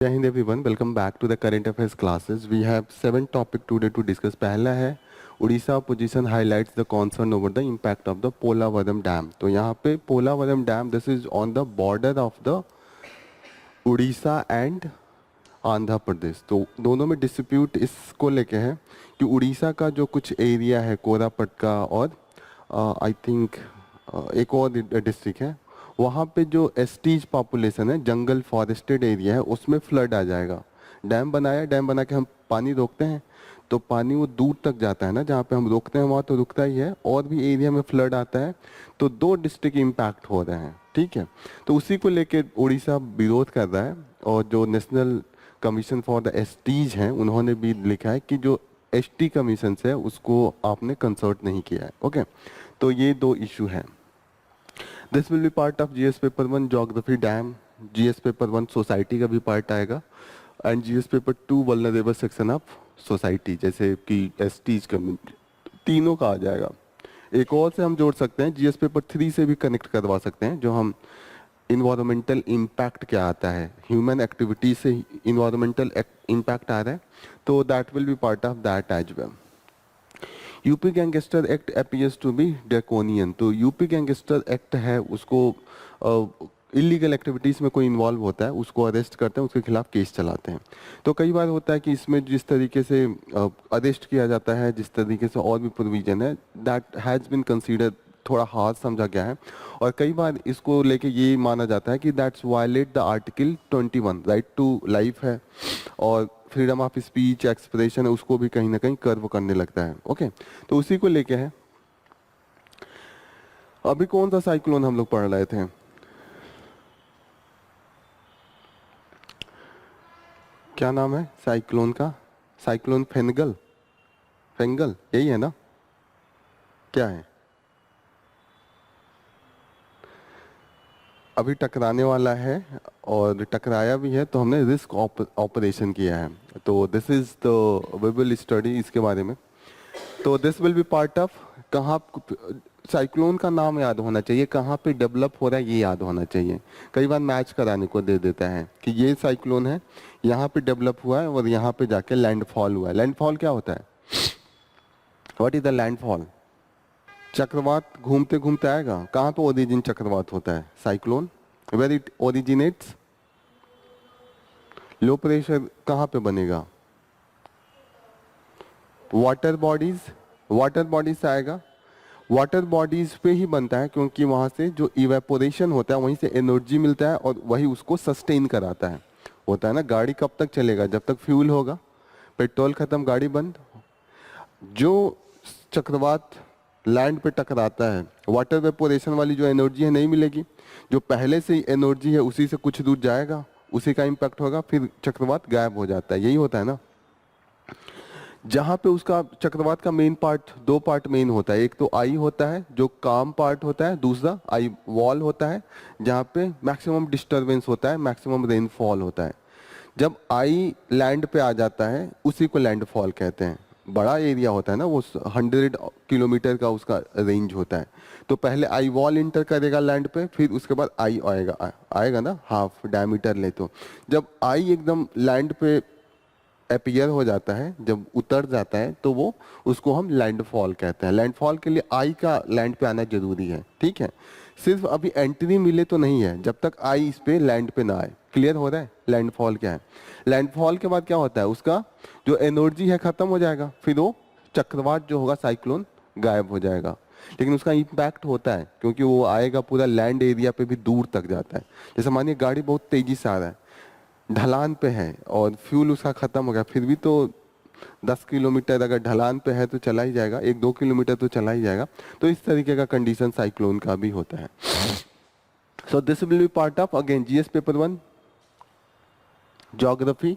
जय हिंद everyone, welcome back to the current affairs classes. We have 7 topic today to discuss. पहला है Orissa position highlights the concern over the impact of the Polavaram dam. तो यहाँ पे Polavaram dam this is on the border of the Orissa and Andhra Pradesh. तो दोनों में dispute इसको लेके है कि उड़ीसा का जो कुछ एरिया है कोरापट का और आई थिंक एक और डिस्ट्रिक्ट है, वहाँ पे जो एस्टीज पॉपुलेशन है, जंगल फॉरेस्टेड एरिया है, उसमें फ्लड आ जाएगा। डैम बनाया, डैम बना के हम पानी रोकते हैं तो पानी वो दूर तक जाता है ना, जहाँ पे हम रोकते हैं वहाँ तो रुकता ही है, और भी एरिया में फ्लड आता है तो दो डिस्ट्रिक्ट इम्पैक्ट हो रहे हैं। ठीक है, तो उसी को लेके उड़ीसा विरोध कर रहा है और जो national commission for the STs हैं उन्होंने भी लिखा है कि जो एसटी कमीशन है उसको आपने कंसल्ट नहीं किया है। ओके, तो ये दो इशू हैं। This will be part of GS paper 1 geography dam, GS paper 1 society का भी पार्ट आएगा and GS paper 2 vulnerable section of society, जैसे कि एसटीज कम्युनिटी, तीनों का आ जाएगा। एक और से हम जोड़ सकते हैं, जीएस पेपर 3 से भी कनेक्ट करवा सकते हैं, जो हम इन्वायरमेंटल इम्पैक्ट क्या आता है, ह्यूमन एक्टिविटी से इन्वायरमेंटल इम्पैक्ट आ रहा है, तो that will be part of that as well. UP gangster act appears to be draconian. तो यूपी गैंगस्टर एक्ट है, उसको इलीगल एक्टिविटीज़ में कोई इन्वॉल्व होता है उसको अरेस्ट करते हैं, उसके खिलाफ केस चलाते हैं। तो कई बार होता है कि इसमें जिस तरीके से अरेस्ट किया जाता है, जिस तरीके से और भी प्रोविजन है, दैट हैज़ बिन कंसीडर्ड थोड़ा हार्ड समझा गया है, और कई बार इसको लेके ये माना जाता है कि that's violate the article 21, right to life है और फ्रीडम ऑफ स्पीच एक्सप्रेशन है, उसको भी कहीं ना कहीं कर्व करने लगता है। ओके, तो उसी को लेके है। अभी कौन सा साइक्लोन हम लोग पढ़ रहे थे? क्या नाम है साइक्लोन का? साइक्लोन फेंगल, फेंगल यही है ना? क्या है? अभी टकराने वाला है और टकराया भी है, तो हमने रिस्क ऑपरेशन किया है। तो this is the we will study इसके बारे में। तो this will be part of, कहाँ साइक्लोन का नाम याद होना चाहिए, कहाँ पे डेवलप हो रहा है ये याद होना चाहिए। कई बार मैच कराने को दे देता है कि ये साइक्लोन है, यहाँ पे डेवलप हुआ है और यहाँ पे जाके लैंडफॉल हुआ है। लैंडफॉल क्या होता है? What is the landfall? चक्रवात घूमते घूमते आएगा। कहाँ पे ओरिजिन चक्रवात होता है? Cyclone, where it originates. Low pressure कहाँ पे बनेगा? वाटर बॉडीज, वाटर बॉडीज से आएगा। वाटर बॉडीज पे ही बनता है क्योंकि वहां से जो इवेपोरेशन होता है वहीं से एनर्जी मिलता है और वही उसको सस्टेन कराता है। होता है ना, गाड़ी कब तक चलेगा? जब तक फ्यूल होगा। पेट्रोल खत्म, गाड़ी बंद। जो चक्रवात लैंड पे टकराता है, वाटर वेपोरेशन वाली जो एनर्जी है नहीं मिलेगी, जो पहले से ही एनर्जी है उसी से कुछ दूर जाएगा, उसी का इम्पैक्ट होगा, फिर चक्रवात गायब हो जाता है। यही होता है ना। जहाँ पे उसका चक्रवात का मेन पार्ट, दो पार्ट मेन होता है, एक तो आई होता है जो काम पार्ट होता है, दूसरा आई वॉल होता है जहाँ पे मैक्सिमम डिस्टरबेंस होता है, मैक्सिमम रेनफॉल होता है। जब आई लैंड पे आ जाता है उसी को लैंडफॉल कहते हैं। बड़ा एरिया होता है ना, वो 100 किलोमीटर का उसका रेंज होता है। तो पहले आई वॉल इंटर करेगा लैंड पे, फिर उसके बाद आई आएगा ना, हाफ डायमीटर ले। तो जब आई एकदम लैंड पे अपीयर हो जाता है, जब उतर जाता है, तो वो उसको हम लैंडफॉल कहते हैं। लैंडफॉल के लिए आई का लैंड पे आना जरूरी है। ठीक है, सिर्फ अभी एंट्री मिले तो नहीं है, जब तक आई इस पे लैंड पे ना आए। क्लियर हो रहा है लैंडफॉल क्या है? लैंडफॉल के बाद क्या होता है, उसका जो एनर्जी है खत्म हो जाएगा, फिर वो चक्रवात जो होगा साइक्लोन गायब हो जाएगा। लेकिन उसका इम्पैक्ट होता है क्योंकि वो आएगा पूरा लैंड एरिया पे भी दूर तक जाता है। जैसे मानिए गाड़ी बहुत तेजी से आ रहा है, ढलान पे है और फ्यूल उसका खत्म हो गया, फिर भी तो 10 किलोमीटर अगर ढलान पे है तो चला ही जाएगा, 1-2 किलोमीटर तो चला ही जाएगा। तो इस तरीके का कंडीशन साइक्लोन का भी होता है। So this will be part of again GS paper 1 geography.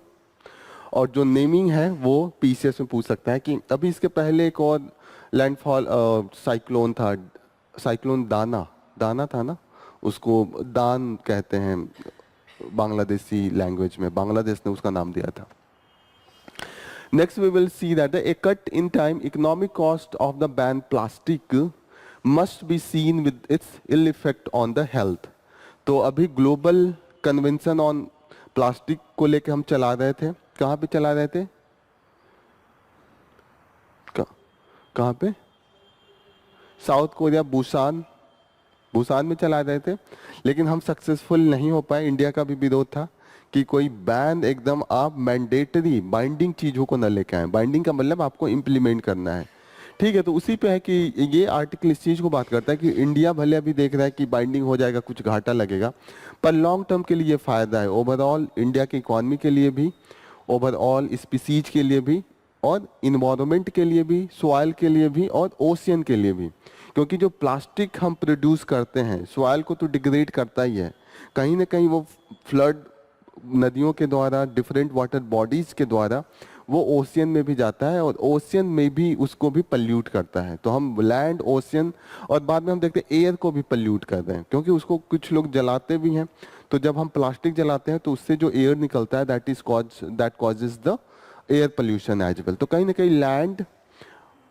और जो नेमिंग है वो पीसीएस में पूछ सकता है कि अभी इसके पहले एक और लैंडफॉल साइक्लोन था, साइक्लोन दाना, दाना था ना, उसको दान कहते हैं बांग्लादेशी लैंग्वेज में, बांग्लादेश ने उसका नाम दिया था। Next we will see that a cut in time economic cost of the ban plastic must be seen with its ill effect on the health. तो अभी ग्लोबल कन्वेंशन ऑन प्लास्टिक को लेके हम चला रहे थे, कहाँ पे चला रहे थे, कहाँ पे, साउथ कोरिया, बुसान, बुसान में चला रहे थे, लेकिन हम सक्सेसफुल नहीं हो पाए। इंडिया का भी विरोध था कि कोई बैन, एकदम आप मैंडेटरी बाइंडिंग चीजों को न लेके आए। बाइंडिंग का मतलब आपको इम्प्लीमेंट करना है, ठीक है। तो उसी पे है कि ये आर्टिकल इस चीज को बात करता है कि इंडिया भले अभी देख रहा है कि बाइंडिंग हो जाएगा, कुछ घाटा लगेगा, पर लॉन्ग टर्म के लिए ये फायदा है, ओवरऑल इंडिया की इकोनॉमी के लिए भी, ओवरऑल स्पीसीज के लिए भी, और इन्वायरमेंट के लिए भी, सॉइल के लिए भी, और ओशियन के लिए भी। क्योंकि जो प्लास्टिक हम प्रोड्यूस करते हैं सॉइल को तो डिग्रेड करता ही है, कहीं ना कहीं वो फ्लड, नदियों के द्वारा, डिफरेंट वाटर बॉडीज के द्वारा वो ओशियन में भी जाता है, और ओशियन में भी उसको भी पल्यूट करता है। तो हम लैंड, ओशियन, और बाद में हम देखते हैं एयर को भी पल्यूट कर रहे हैं, क्योंकि उसको कुछ लोग जलाते भी हैं। तो जब हम प्लास्टिक जलाते हैं तो उससे जो एयर निकलता है, that causes the air pollution as well. तो कहीं ना कहीं लैंड,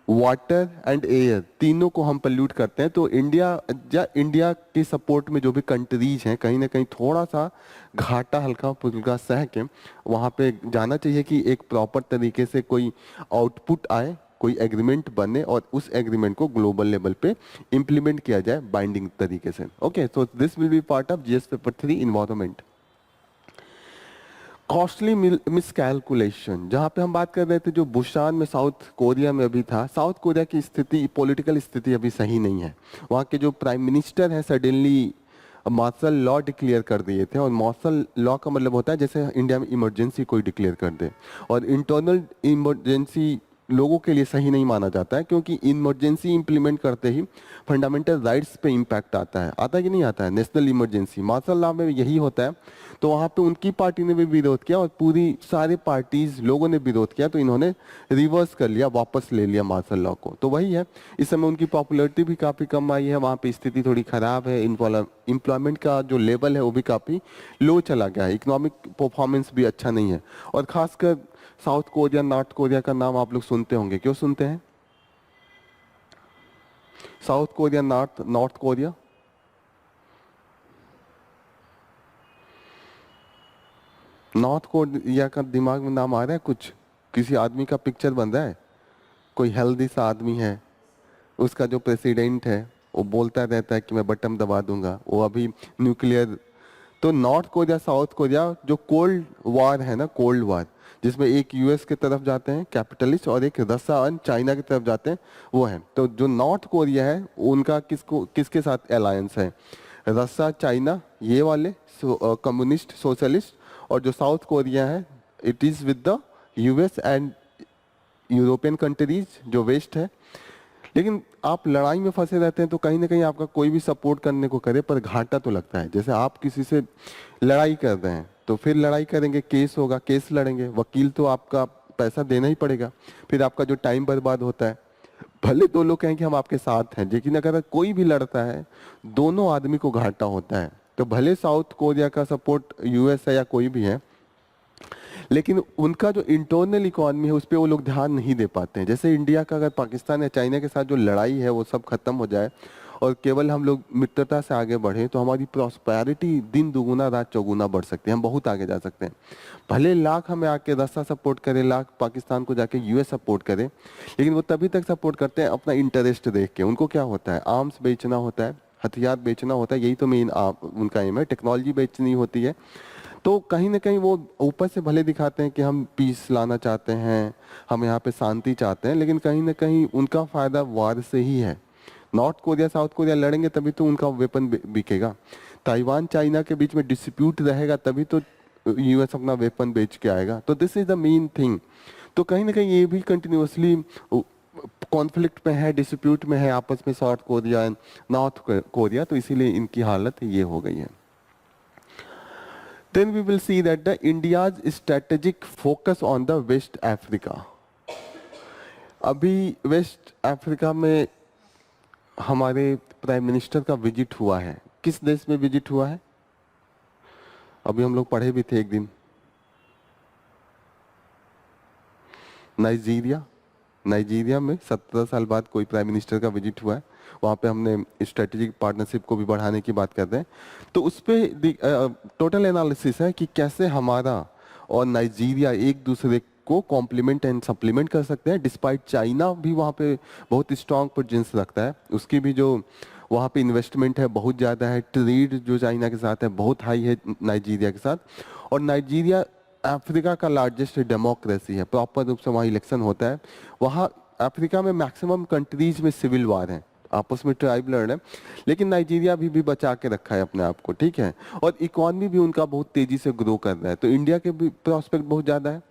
वाटर एंड एयर तीनों को हम पल्यूट करते हैं। तो इंडिया के सपोर्ट में जो भी कंट्रीज हैं, कहीं ना कहीं थोड़ा सा घाटा हल्का फुल्का सह के वहाँ पे जाना चाहिए कि एक प्रॉपर तरीके से कोई आउटपुट आए, कोई एग्रीमेंट बने, और उस एग्रीमेंट को ग्लोबल लेवल पे इम्प्लीमेंट किया जाए बाइंडिंग तरीके से। Okay, so this will be part of GS paper 3 environment. Costly miscalculation, जहाँ पे हम बात कर रहे थे जो बुशान में, साउथ कोरिया में अभी था। साउथ कोरिया की स्थिति, पॉलिटिकल स्थिति अभी सही नहीं है। वहाँ के जो प्राइम मिनिस्टर है सडनली मार्शल लॉ डिक्लेयर कर दिए थे, और मार्शल लॉ का मतलब होता है जैसे इंडिया में इमरजेंसी कोई डिक्लेयर कर दे, और इंटरनल इमरजेंसी लोगों के लिए सही नहीं माना जाता है, क्योंकि इमरजेंसी इंप्लीमेंट करते ही फंडामेंटल राइट्स पे इम्पैक्ट आता है कि नहीं आता है। नेशनल इमरजेंसी मार्शल लॉ में यही होता है। तो वहाँ पे उनकी पार्टी ने भी विरोध किया, और पूरी सारे पार्टीज लोगों ने विरोध किया, तो इन्होंने रिवर्स कर लिया, वापस ले लिया मार्शल लॉ को। तो वही है, इस समय उनकी पॉपुलैरिटी भी काफ़ी कम आई है, वहाँ पे स्थिति थोड़ी खराब है, एम्प्लॉयमेंट का जो लेवल है वो भी काफ़ी लो चला गया है, इकोनॉमिक परफॉर्मेंस भी अच्छा नहीं है। और खासकर साउथ कोरिया, नॉर्थ कोरिया का नाम आप लोग सुनते होंगे, क्यों सुनते हैं? South Korea, north Korea, north Korea का दिमाग में नाम आ रहा है कुछ? किसी आदमी का पिक्चर बन रहा है, कोई हेल्दी सा आदमी है, उसका जो प्रेसिडेंट है वो बोलता रहता है कि मैं बटन दबा दूंगा, वो अभी न्यूक्लियर। तो नॉर्थ कोरिया, साउथ कोरिया, जो कोल्ड वार है ना, कोल्ड वार, जिसमें एक यूएस की तरफ जाते हैं कैपिटलिस्ट, और एक रसिया और चाइना की तरफ जाते हैं, वो है। तो जो नॉर्थ कोरिया है उनका किसके साथ अलायंस है? रसिया, चाइना, ये वाले कम्युनिस्ट सोशलिस्ट। और जो साउथ कोरिया है, it is with the US and European countries, जो वेस्ट है। लेकिन आप लड़ाई में फंसे रहते हैं तो कहीं ना कहीं आपका कोई भी सपोर्ट करने को करे पर घाटा तो लगता है। जैसे आप किसी से लड़ाई कर रहे हैं तो फिर लड़ाई करेंगे, केस होगा, केस लड़ेंगे, वकील तो आपका पैसा देना ही पड़ेगा, फिर आपका जो टाइम बर्बाद होता है। भले दो लोग कहें कि हम आपके साथ हैं, लेकिन अगर कोई भी लड़ता है दोनों आदमी को घाटा होता है। तो भले साउथ कोरिया का सपोर्ट यूएस है या कोई भी है, लेकिन उनका जो इंटरनल इकोनॉमी है उस पर वो लोग ध्यान नहीं दे पाते हैं। जैसे इंडिया का अगर पाकिस्तान या चाइना के साथ जो लड़ाई है वो सब खत्म हो जाए और केवल हम लोग मित्रता से आगे बढ़े, तो हमारी प्रॉस्पेरिटी दिन दुगुना रात चौगुना बढ़ सकती है, हम बहुत आगे जा सकते हैं। भले लाख हमें आके रस्सा सपोर्ट करे, लाख पाकिस्तान को जाके यूएस सपोर्ट करे, लेकिन वो तभी तक सपोर्ट करते हैं अपना इंटरेस्ट देख के। उनको क्या होता है, आर्म्स बेचना होता है, हथियार बेचना होता है, यही तो मेन उनका एम है, टेक्नोलॉजी बेचनी होती है। तो कहीं ना कहीं वो ऊपर से भले दिखाते हैं कि हम पीस लाना चाहते हैं, हम यहाँ पे शांति चाहते हैं, लेकिन कहीं ना कहीं उनका फायदा वार से ही है। नॉर्थ कोरिया साउथ कोरिया लड़ेंगे तभी तो उनका वेपन बिकेगा। ताइवान चाइना के बीच में डिस्प्यूट रहेगा तभी तो यूएस अपना वेपन बेच के आएगा। तो this is the main thing. तो कहीं ना कहीं ये भी कंटिन्यूसली कॉन्फ्लिक्ट में है, डिस्प्यूट में है आपस में south Korea and north Korea, तो इसीलिए इनकी हालत ये हो गई है। Then we will see that the India's strategic focus on the West Africa. अभी वेस्ट अफ्रीका में हमारे प्राइम मिनिस्टर का विजिट हुआ है। किस देश में विजिट हुआ है? अभी हम लोग पढ़े भी थे एक दिन, नाइजीरिया, नाइजीरिया में 17 साल बाद कोई प्राइम मिनिस्टर का विजिट हुआ है, वहाँ पे हमने स्ट्रेटेजिक पार्टनरशिप को भी बढ़ाने की बात करते हैं। तो उस पर टोटल एनालिसिस है कि कैसे हमारा और नाइजीरिया एक दूसरे को कॉम्प्लीमेंट एंड सप्लीमेंट कर सकते हैं, डिस्पाइट चाइना भी वहाँ पे बहुत स्ट्रांग प्रेजेंस रखता है, उसकी भी जो वहाँ पे इन्वेस्टमेंट है बहुत ज़्यादा है, ट्रेड जो चाइना के साथ है बहुत हाई है नाइजीरिया के साथ। और नाइजीरिया अफ्रीका का लार्जेस्ट डेमोक्रेसी है, प्रॉपर रूप से वहाँ इलेक्शन होता है। वहाँ अफ्रीका में मैक्सिमम कंट्रीज में सिविल वार है, आपस में ट्राइब लड़ रहे हैं, लेकिन नाइजीरिया भी बचा के रखा है अपने आप को, ठीक है। और इकॉनमी भी उनका बहुत तेजी से ग्रो कर रहा है, तो इंडिया के भी प्रॉस्पेक्ट बहुत ज़्यादा है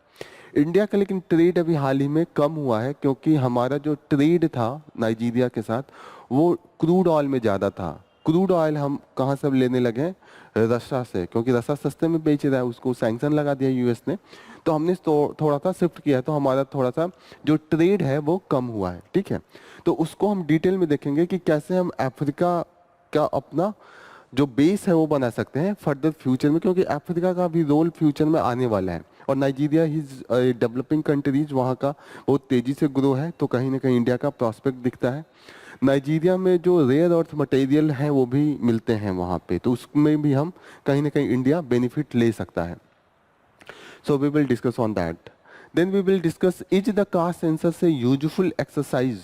इंडिया का। लेकिन ट्रेड अभी हाल ही में कम हुआ है, क्योंकि हमारा जो ट्रेड था नाइजीरिया के साथ वो क्रूड ऑयल में ज़्यादा था। क्रूड ऑयल हम कहाँ से अब लेने लगे हैं? रशिया से, क्योंकि रशिया सस्ते में बेच रहा है, उसको सैंक्शन लगा दिया यूएस ने, तो हमने थोड़ा सा शिफ्ट किया है, तो हमारा थोड़ा सा जो ट्रेड है वो कम हुआ है, ठीक है। तो उसको हम डिटेल में देखेंगे कि कैसे हम अफ्रीका का अपना जो बेस है वो बना सकते हैं फर्दर फ्यूचर में, क्योंकि अफ्रीका का भी रोल फ्यूचर में आने वाला है। और नाइजीरिया इज डेवलपिंग कंट्रीज, वहाँ का बहुत तेज़ी से ग्रो है, तो कहीं ना कहीं इंडिया का प्रॉस्पेक्ट दिखता है। नाइजीरिया में जो रेयर अर्थ मटेरियल हैं वो भी मिलते हैं वहाँ पे, तो उसमें भी हम कहीं ना कहीं इंडिया बेनिफिट ले सकता है। So we will discuss on that. Then we will discuss is the caste census से यूजफुल एक्सरसाइज।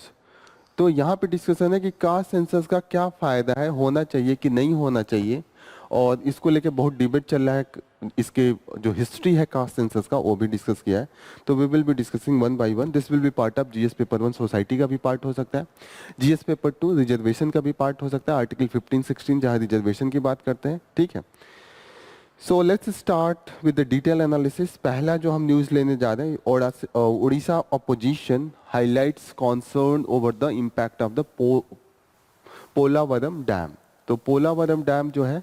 तो यहाँ पे डिस्कशन है कि कास्ट सेंसस का क्या फ़ायदा है, होना चाहिए कि नहीं होना चाहिए, और इसको लेके बहुत डिबेट चल रहा है। इसके जो हिस्ट्री है कास्ट सेंसस का वो भी डिस्कस किया है। तो we will be discussing one by one. This will be part of GS paper 1 society का भी पार्ट हो सकता है, जीएस पेपर 2 रिजर्वेशन का भी पार्ट हो सकता है, आर्टिकल 15-16 जहाँ रिजर्वेशन की बात करते हैं, ठीक है। So let's start with the detail analysis. पहला जो हम न्यूज़ लेने जा रहे हैं, Orissa opposition highlights concern over the impact of the Polavaram dam. तो पोलावरम डैम जो है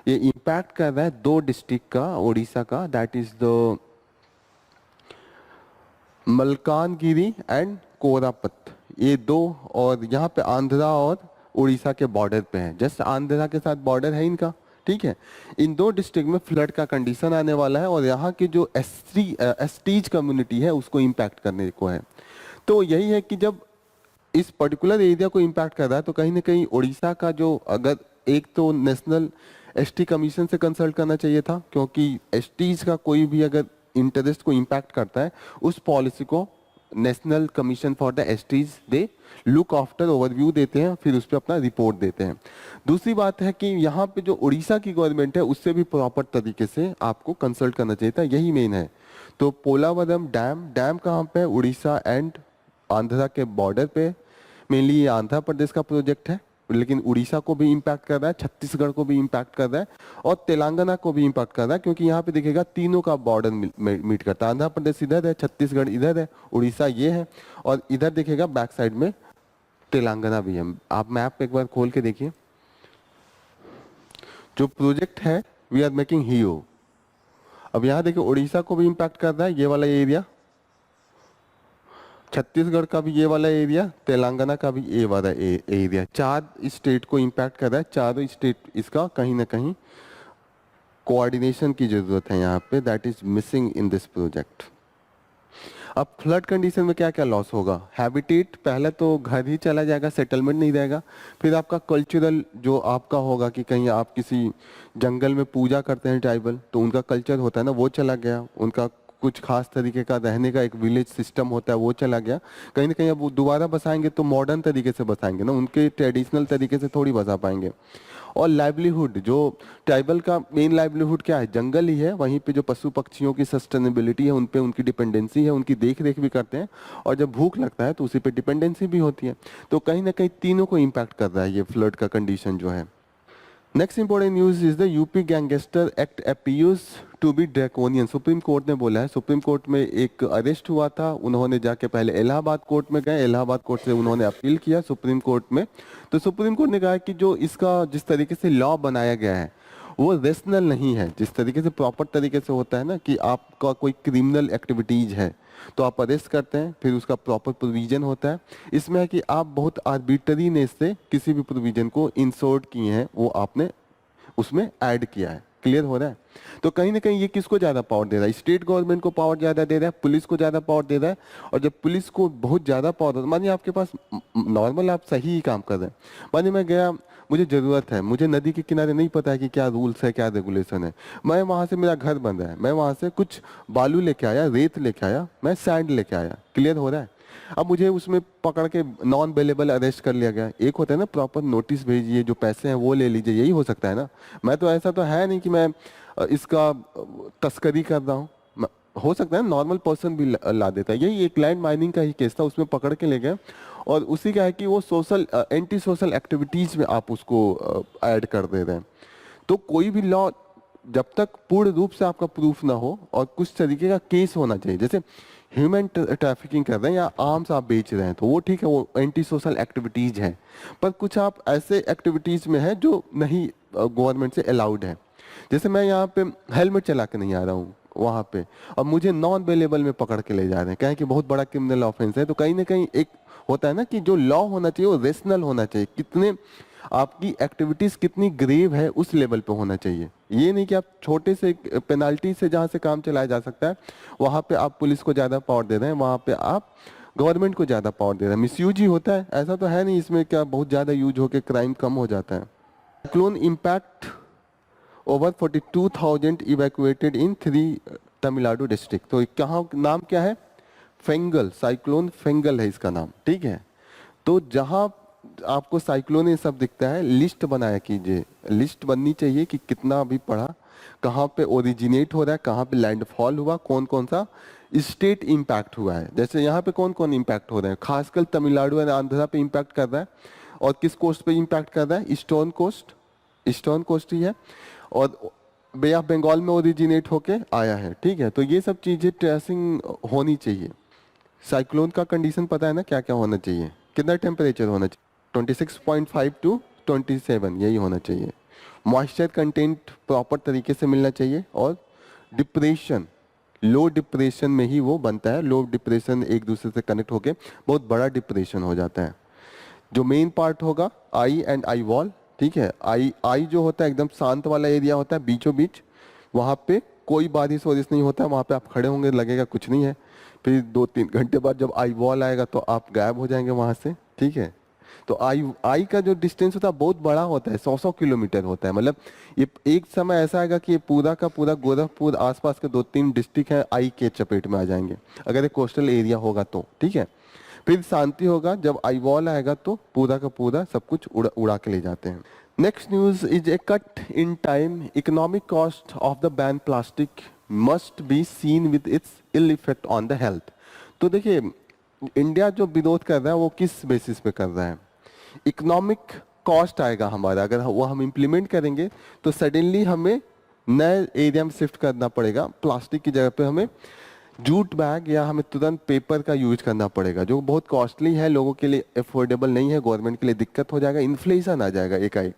ये इम्पैक्ट कर रहा है दो डिस्ट्रिक्ट का उड़ीसा का, that is the Malkangiri and Koraput, ये दो। और यहाँ पे आंध्रा और उड़ीसा के बॉर्डर पे है, जस्ट आंध्रा के साथ बॉर्डर है इनका, ठीक है। इन दो डिस्ट्रिक्ट में फ्लड का कंडीशन आने वाला है, और यहाँ की जो एसटीज कम्युनिटी है उसको इम्पैक्ट करने को है। तो यही है कि जब इस पर्टिकुलर एरिया को इम्पैक्ट कर रहा है, तो कहीं ना कहीं उड़ीसा का जो, अगर एक तो नेशनल एसटी कमीशन से कंसल्ट करना चाहिए था, क्योंकि एसटीज का कोई भी अगर इंटरेस्ट को इम्पैक्ट करता है, उस पॉलिसी को national commission for the STs they look after overview देते हैं, फिर उस पर अपना रिपोर्ट देते हैं। दूसरी बात है कि यहाँ पे जो उड़ीसा की गवर्नमेंट है उससे भी प्रॉपर तरीके से आपको कंसल्ट करना चाहिए था, यही मेन है। तो पोलावरम डैम कहाँ पे है? उड़ीसा एंड आंध्रा के बॉर्डर पे। मेनली ये आंध्र प्रदेश का प्रोजेक्ट है, लेकिन उड़ीसा को भी इम्पैक्ट कर रहा है, छत्तीसगढ़ को भी इम्पैक्ट कर रहा है, और तेलंगाना को भी इम्पैक्ट कर रहा है, क्योंकि यहाँ पे देखिएगा तीनों का बॉर्डर मीट करता है। आंध्र प्रदेश इधर है, छत्तीसगढ़ इधर है, उड़ीसा ये है, और इधर देखिएगा बैक साइड में तेलंगाना भी है। आप मैप एक बार खोल के देखिए, जो प्रोजेक्ट है वी आर मेकिंग हियो। अब यहाँ देखिए उड़ीसा को भी इम्पैक्ट कर रहा है ये वाला एरिया, छत्तीसगढ़ का भी ये वाला एरिया, तेलंगाना का भी ये वाला एरिया, चार स्टेट को इम्पैक्ट कर रहा है। चारों स्टेट इसका कहीं ना कहीं कोऑर्डिनेशन की जरूरत है यहाँ पे, that is missing in this project. अब फ्लड कंडीशन में क्या क्या लॉस होगा? हैबिटेट, पहले तो घर ही चला जाएगा, सेटलमेंट नहीं रहेगा। फिर आपका कल्चरल जो आपका होगा कि कहीं आप किसी जंगल में पूजा करते हैं ट्राइबल, तो उनका कल्चर होता है ना वो चला गया, उनका कुछ खास तरीके का रहने का एक विलेज सिस्टम होता है वो चला गया। कहीं ना कहीं अब वो दोबारा बसाएंगे तो मॉडर्न तरीके से बसाएंगे ना, उनके ट्रेडिशनल तरीके से थोड़ी बसा पाएंगे। और लाइवलीहुड, जो ट्राइबल का मेन लाइवलीहुड क्या है? जंगल ही है, वहीं पे जो पशु पक्षियों की सस्टेनेबिलिटी है उन पे उनकी डिपेंडेंसी है, उनकी देख रेख भी करते हैं, और जब भूख लगता है तो उसी पे डिपेंडेंसी भी होती है। तो कहीं ना कहीं तीनों को इम्पैक्ट कर रहा है ये फ्लड का कंडीशन जो है। Next important news is the UP gangster act appears to be draconian. Supreme Court ने बोला है, सुप्रीम कोर्ट में एक अरेस्ट हुआ था, उन्होंने जाके पहले इलाहाबाद कोर्ट में गए, इलाहाबाद कोर्ट से उन्होंने अपील किया सुप्रीम कोर्ट में। तो सुप्रीम कोर्ट ने कहा कि जो इसका जिस तरीके से लॉ बनाया गया है वो रेशनल नहीं है। जिस तरीके से प्रॉपर तरीके से होता है ना कि आपका कोई क्रिमिनल एक्टिविटीज है तो आप अरेस्ट करते हैं, फिर उसका प्रॉपर प्रोविजन होता है। इसमें है कि आप बहुत आर्बिट्रीनेस से किसी भी प्रोविजन को इंसर्ट किए हैं, वो आपने उसमें ऐड किया है, क्लियर हो रहा है? तो कहीं ना कहीं ये किसको ज़्यादा पावर दे रहा है? स्टेट गवर्नमेंट को पावर ज़्यादा दे रहा है, पुलिस को ज़्यादा पावर दे रहा है। और जब पुलिस को बहुत ज़्यादा पावर होता है, मानिए आपके पास नॉर्मल आप सही ही काम कर रहे हैं, मानिए मैं गया, मुझे ज़रूरत है, मुझे नदी के किनारे नहीं पता है कि क्या रूल्स है क्या रेगुलेशन है, मैं वहाँ से, मेरा घर बन रहा है, मैं वहाँ से कुछ बालू लेके आया, रेत लेके आया, मैं सैंड लेके आया, क्लियर हो रहा है? अब मुझे उसमें पकड़ के नॉन अवेलेबल अरेस्ट कर लिया गया, एक होता है ना प्रॉपर नोटिस भेजिए, जो पैसे हैं वो ले लीजिए, यही हो सकता है ना? मैं तो ऐसा तो है नहीं कि मैं इसका तस्करी कर रहा हूँ। हो सकता है नॉर्मल पर्सन भी ला देता है। यही एक लैंड माइनिंग का ही केस था, उसमें पकड़ के ले गए और उसी का है कि वो सोशल एंटी सोशल एक्टिविटीज में आप उसको ऐड कर दे रहे हैं। तो कोई भी लॉ जब तक पूर्ण रूप से आपका प्रूफ ना हो और कुछ तरीके का केस होना चाहिए, जैसे ह्यूमन ट्रैफिकिंग कर रहे हैं या आर्म्स आप बेच रहे हैं तो वो ठीक है, वो एंटी सोशल एक्टिविटीज है। पर कुछ आप ऐसे एक्टिविटीज में है जो नहीं गवर्नमेंट से अलाउड है। जैसे मैं यहाँ पे हेलमेट चला के नहीं आ रहा हूँ वहाँ पे, और मुझे नॉन अवेलेबल में पकड़ के ले जा रहे हैं, कहें कि बहुत बड़ा क्रिमिनल ऑफेंस है। तो कहीं ना कहीं एक होता है ना कि जो लॉ होना चाहिए वो रेशनल होना चाहिए, कितने आपकी एक्टिविटीज कितनी ग्रेव है उस लेवल पे होना चाहिए। ये नहीं कि आप छोटे से पेनाल्टी से जहाँ से काम चलाया जा सकता है वहाँ पे आप पुलिस को ज़्यादा पावर दे रहे हैं, वहाँ पे आप गवर्नमेंट को ज़्यादा पावर दे रहे हैं। मिसयूज ही होता है, ऐसा तो है नहीं इसमें क्या बहुत ज़्यादा यूज होकर क्राइम कम हो जाता है। साइक्लोन इम्पैक्ट ओवर 42,000 इवैक्यूएटेड इन 3 तमिलनाडु डिस्ट्रिक्ट। तो कहाँ नाम क्या है? फेंगल, साइक्लोन फेंगल है इसका नाम, ठीक है। तो जहाँ आपको साइक्लोन ये सब दिखता है, लिस्ट बनाया कीजिए, लिस्ट बननी चाहिए कि कितना अभी पड़ा, कहाँ पे ओरिजिनेट हो रहा है, कहाँ पे लैंडफॉल हुआ, कौन कौन सा स्टेट इम्पैक्ट हुआ है। जैसे यहाँ पे कौन कौन इम्पैक्ट हो रहे हैं, खासकर तमिलनाडु और आंध्रा पे इम्पैक्ट कर रहा है। और किस कोस्ट पे इम्पैक्ट कर रहा है? ईस्टर्न कोस्ट, ईस्टर्न कोस्ट ही है। और बे ऑफ बंगाल में ओरिजिनेट होके आया है, ठीक है। तो ये सब चीज़ें ट्रेसिंग होनी चाहिए। साइक्लोन का कंडीशन पता है ना क्या क्या होना चाहिए, कितना टेम्परेचर होना चाहिए? 26.5 टू 27 यही होना चाहिए। मॉइस्चर कंटेंट प्रॉपर तरीके से मिलना चाहिए। और डिप्रेशन, लो डिप्रेशन में ही वो बनता है। लो डिप्रेशन एक दूसरे से कनेक्ट होके बहुत बड़ा डिप्रेशन हो जाता है। जो मेन पार्ट होगा आई एंड आई वॉल, ठीक है। आई आई जो होता है एकदम शांत वाला एरिया होता है बीचों बीच, वहाँ पे कोई बारिश वारिश नहीं होता है, वहाँ पे आप खड़े होंगे लगेगा कुछ नहीं है। फिर 2-3 घंटे बाद जब आई वॉल आएगा तो आप गायब हो जाएंगे वहाँ से, ठीक है। तो आई आई का जो डिस्टेंस होता है बहुत बड़ा होता है, 100-100 किलोमीटर होता है। मतलब ये एक समय ऐसा आएगा कि ये पूरा का पूरा गोरखपुर आसपास के 2-3 डिस्ट्रिक्ट हैं आई के चपेट में आ जाएंगे, अगर ये कोस्टल एरिया होगा तो, ठीक है। फिर शांति होगा, जब आई वॉल आएगा तो पूरा का पूरा सब कुछ उड़ा के ले जाते हैं। Next news is a cut in time, economic cost of the ban plastic must be seen with its ill effect on the health. तो देखिए, इंडिया जो विरोध कर रहा है वो किस बेसिस पे कर रहा है? इकोनॉमिक कॉस्ट आएगा हमारा, अगर वो हम इम्प्लीमेंट करेंगे तो सडनली हमें नए एरिया में शिफ्ट करना पड़ेगा। प्लास्टिक की जगह पे हमें जूट बैग या हमें तुरंत पेपर का यूज करना पड़ेगा, जो बहुत कॉस्टली है, लोगों के लिए अफोर्डेबल नहीं है, गवर्नमेंट के लिए दिक्कत हो जाएगा, इन्फ्लेशन आ जाएगा एकाएक।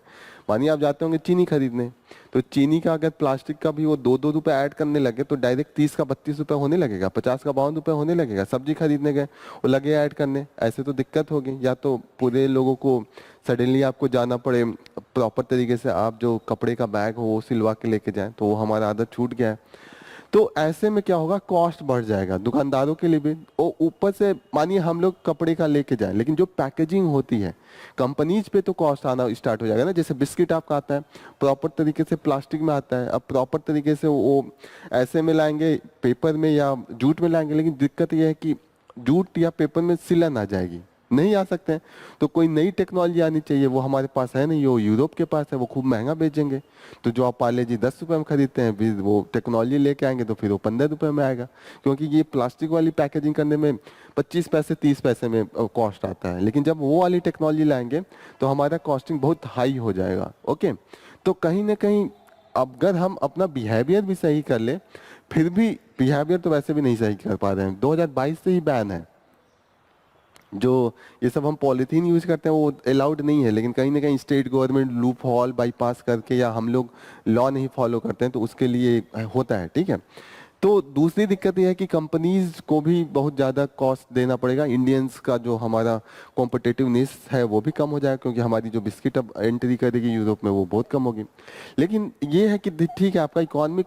मानिए आप जाते होंगे चीनी खरीदने, तो चीनी का अगर प्लास्टिक का भी वो 2-2 रुपये ऐड करने लगे तो डायरेक्ट 30 का 32 रुपये होने लगेगा, 50 का 52 रुपये होने लगेगा। सब्जी खरीदने गए, वो लगे ऐड करने, ऐसे तो दिक्कत होगी। या तो पूरे लोगों को सडनली आपको जाना पड़े प्रॉपर तरीके से, आप जो कपड़े का बैग हो वो सिलवा के लेके जाएं, तो वो हमारा आदत छूट गया है। तो ऐसे में क्या होगा, कॉस्ट बढ़ जाएगा दुकानदारों के लिए भी। और ऊपर से मानिए हम लोग कपड़े का लेके जाएं, लेकिन जो पैकेजिंग होती है कंपनीज पे तो कॉस्ट आना स्टार्ट हो जाएगा ना। जैसे बिस्किट आपका आता है प्रॉपर तरीके से प्लास्टिक में आता है, अब प्रॉपर तरीके से वो ऐसे में लाएंगे, पेपर में या जूट में लाएंगे, लेकिन दिक्कत ये है कि जूट या पेपर में सिलन आ जाएगी, नहीं आ सकते हैं। तो कोई नई टेक्नोलॉजी आनी चाहिए, वो हमारे पास है नहीं, वो यूरोप के पास है, वो खूब महंगा बेचेंगे। तो जो आप पाले जी 10 रुपये में खरीदते हैं, फिर वो टेक्नोलॉजी लेके आएंगे तो फिर वो 15 रुपये में आएगा, क्योंकि ये प्लास्टिक वाली पैकेजिंग करने में 25 पैसे 30 पैसे में कॉस्ट आता है। लेकिन जब वो वाली टेक्नोलॉजी लाएंगे तो हमारा कॉस्टिंग बहुत हाई हो जाएगा। ओके, तो कहीं ना कहीं अगर हम अपना बिहेवियर भी सही कर ले, फिर भी बिहेवियर तो वैसे भी नहीं सही कर पा रहे हैं, 2022 से ही बैन है। जो ये सब हम पॉलीथीन यूज करते हैं वो अलाउड नहीं है, लेकिन कहीं ना कहीं state government loop hall bypass करके या हम लोग लॉ नहीं फॉलो करते हैं तो उसके लिए होता है, ठीक है। तो दूसरी दिक्कत यह है कि कंपनीज को भी बहुत ज़्यादा कॉस्ट देना पड़ेगा। इंडियंस का जो हमारा कॉम्पिटिटिवनेस है वो भी कम हो जाएगा, क्योंकि हमारी जो बिस्किट अब एंट्री करेगी यूरोप में वो बहुत कम होगी। लेकिन ये है कि ठीक है, आपका इकोनॉमिक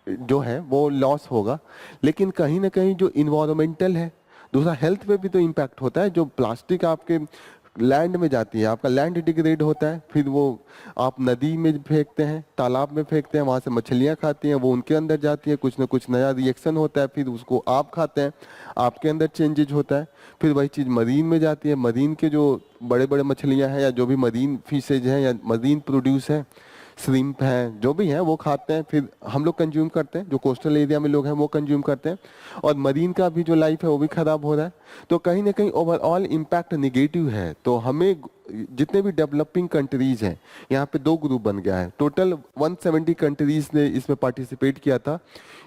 जो है वो लॉस होगा, लेकिन कहीं ना कहीं जो इन्वायरमेंटल है, दूसरा हेल्थ पे भी तो इम्पैक्ट होता है। जो प्लास्टिक आपके लैंड में जाती है, आपका लैंड डिग्रेड होता है, फिर वो आप नदी में फेंकते हैं, तालाब में फेंकते हैं, वहाँ से मछलियाँ खाती हैं, वो उनके अंदर जाती है, कुछ ना कुछ नया रिएक्शन होता है, फिर उसको आप खाते हैं, आपके अंदर चेंजेज होता है, फिर वही चीज़ मरीन में जाती है। मरीन के जो बड़े बड़े मछलियाँ हैं या जो भी मरीन फिशेज हैं या मरीन प्रोड्यूस हैं, श्रिम्प हैं, जो भी हैं वो खाते हैं, फिर हम लोग कंज्यूम करते हैं, जो कोस्टल एरिया में लोग हैं वो कंज्यूम करते हैं, और मरीन का भी जो लाइफ है वो भी खराब हो रहा है। तो कहीं ना कहीं ओवरऑल इम्पैक्ट निगेटिव है। तो हमें जितने भी डेवलपिंग कंट्रीज हैं, यहाँ पे दो ग्रुप बन गया है, टोटल 170 कंट्रीज ने इसमें पार्टिसिपेट किया था।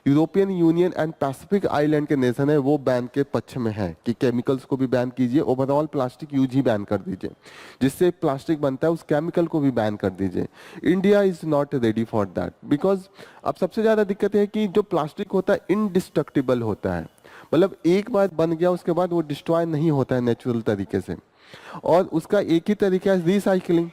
European union and Pacific island के नेशन है वो बैन के पक्ष में है कि केमिकल्स को भी बैन कीजिए, ओवरऑल प्लास्टिक यूज ही बैन कर दीजिए, जिससे प्लास्टिक बनता है उस केमिकल को भी बैन कर दीजिए। India is not ready for that, because अब सबसे ज़्यादा दिक्कत है कि जो प्लास्टिक होता है इनडिस्ट्रक्टिबल होता है, मतलब एक बार बन गया उसके बाद वो डिस्ट्रॉय नहीं होता है नेचुरल तरीके से, और उसका एक ही तरीका है रिसाइकलिंग।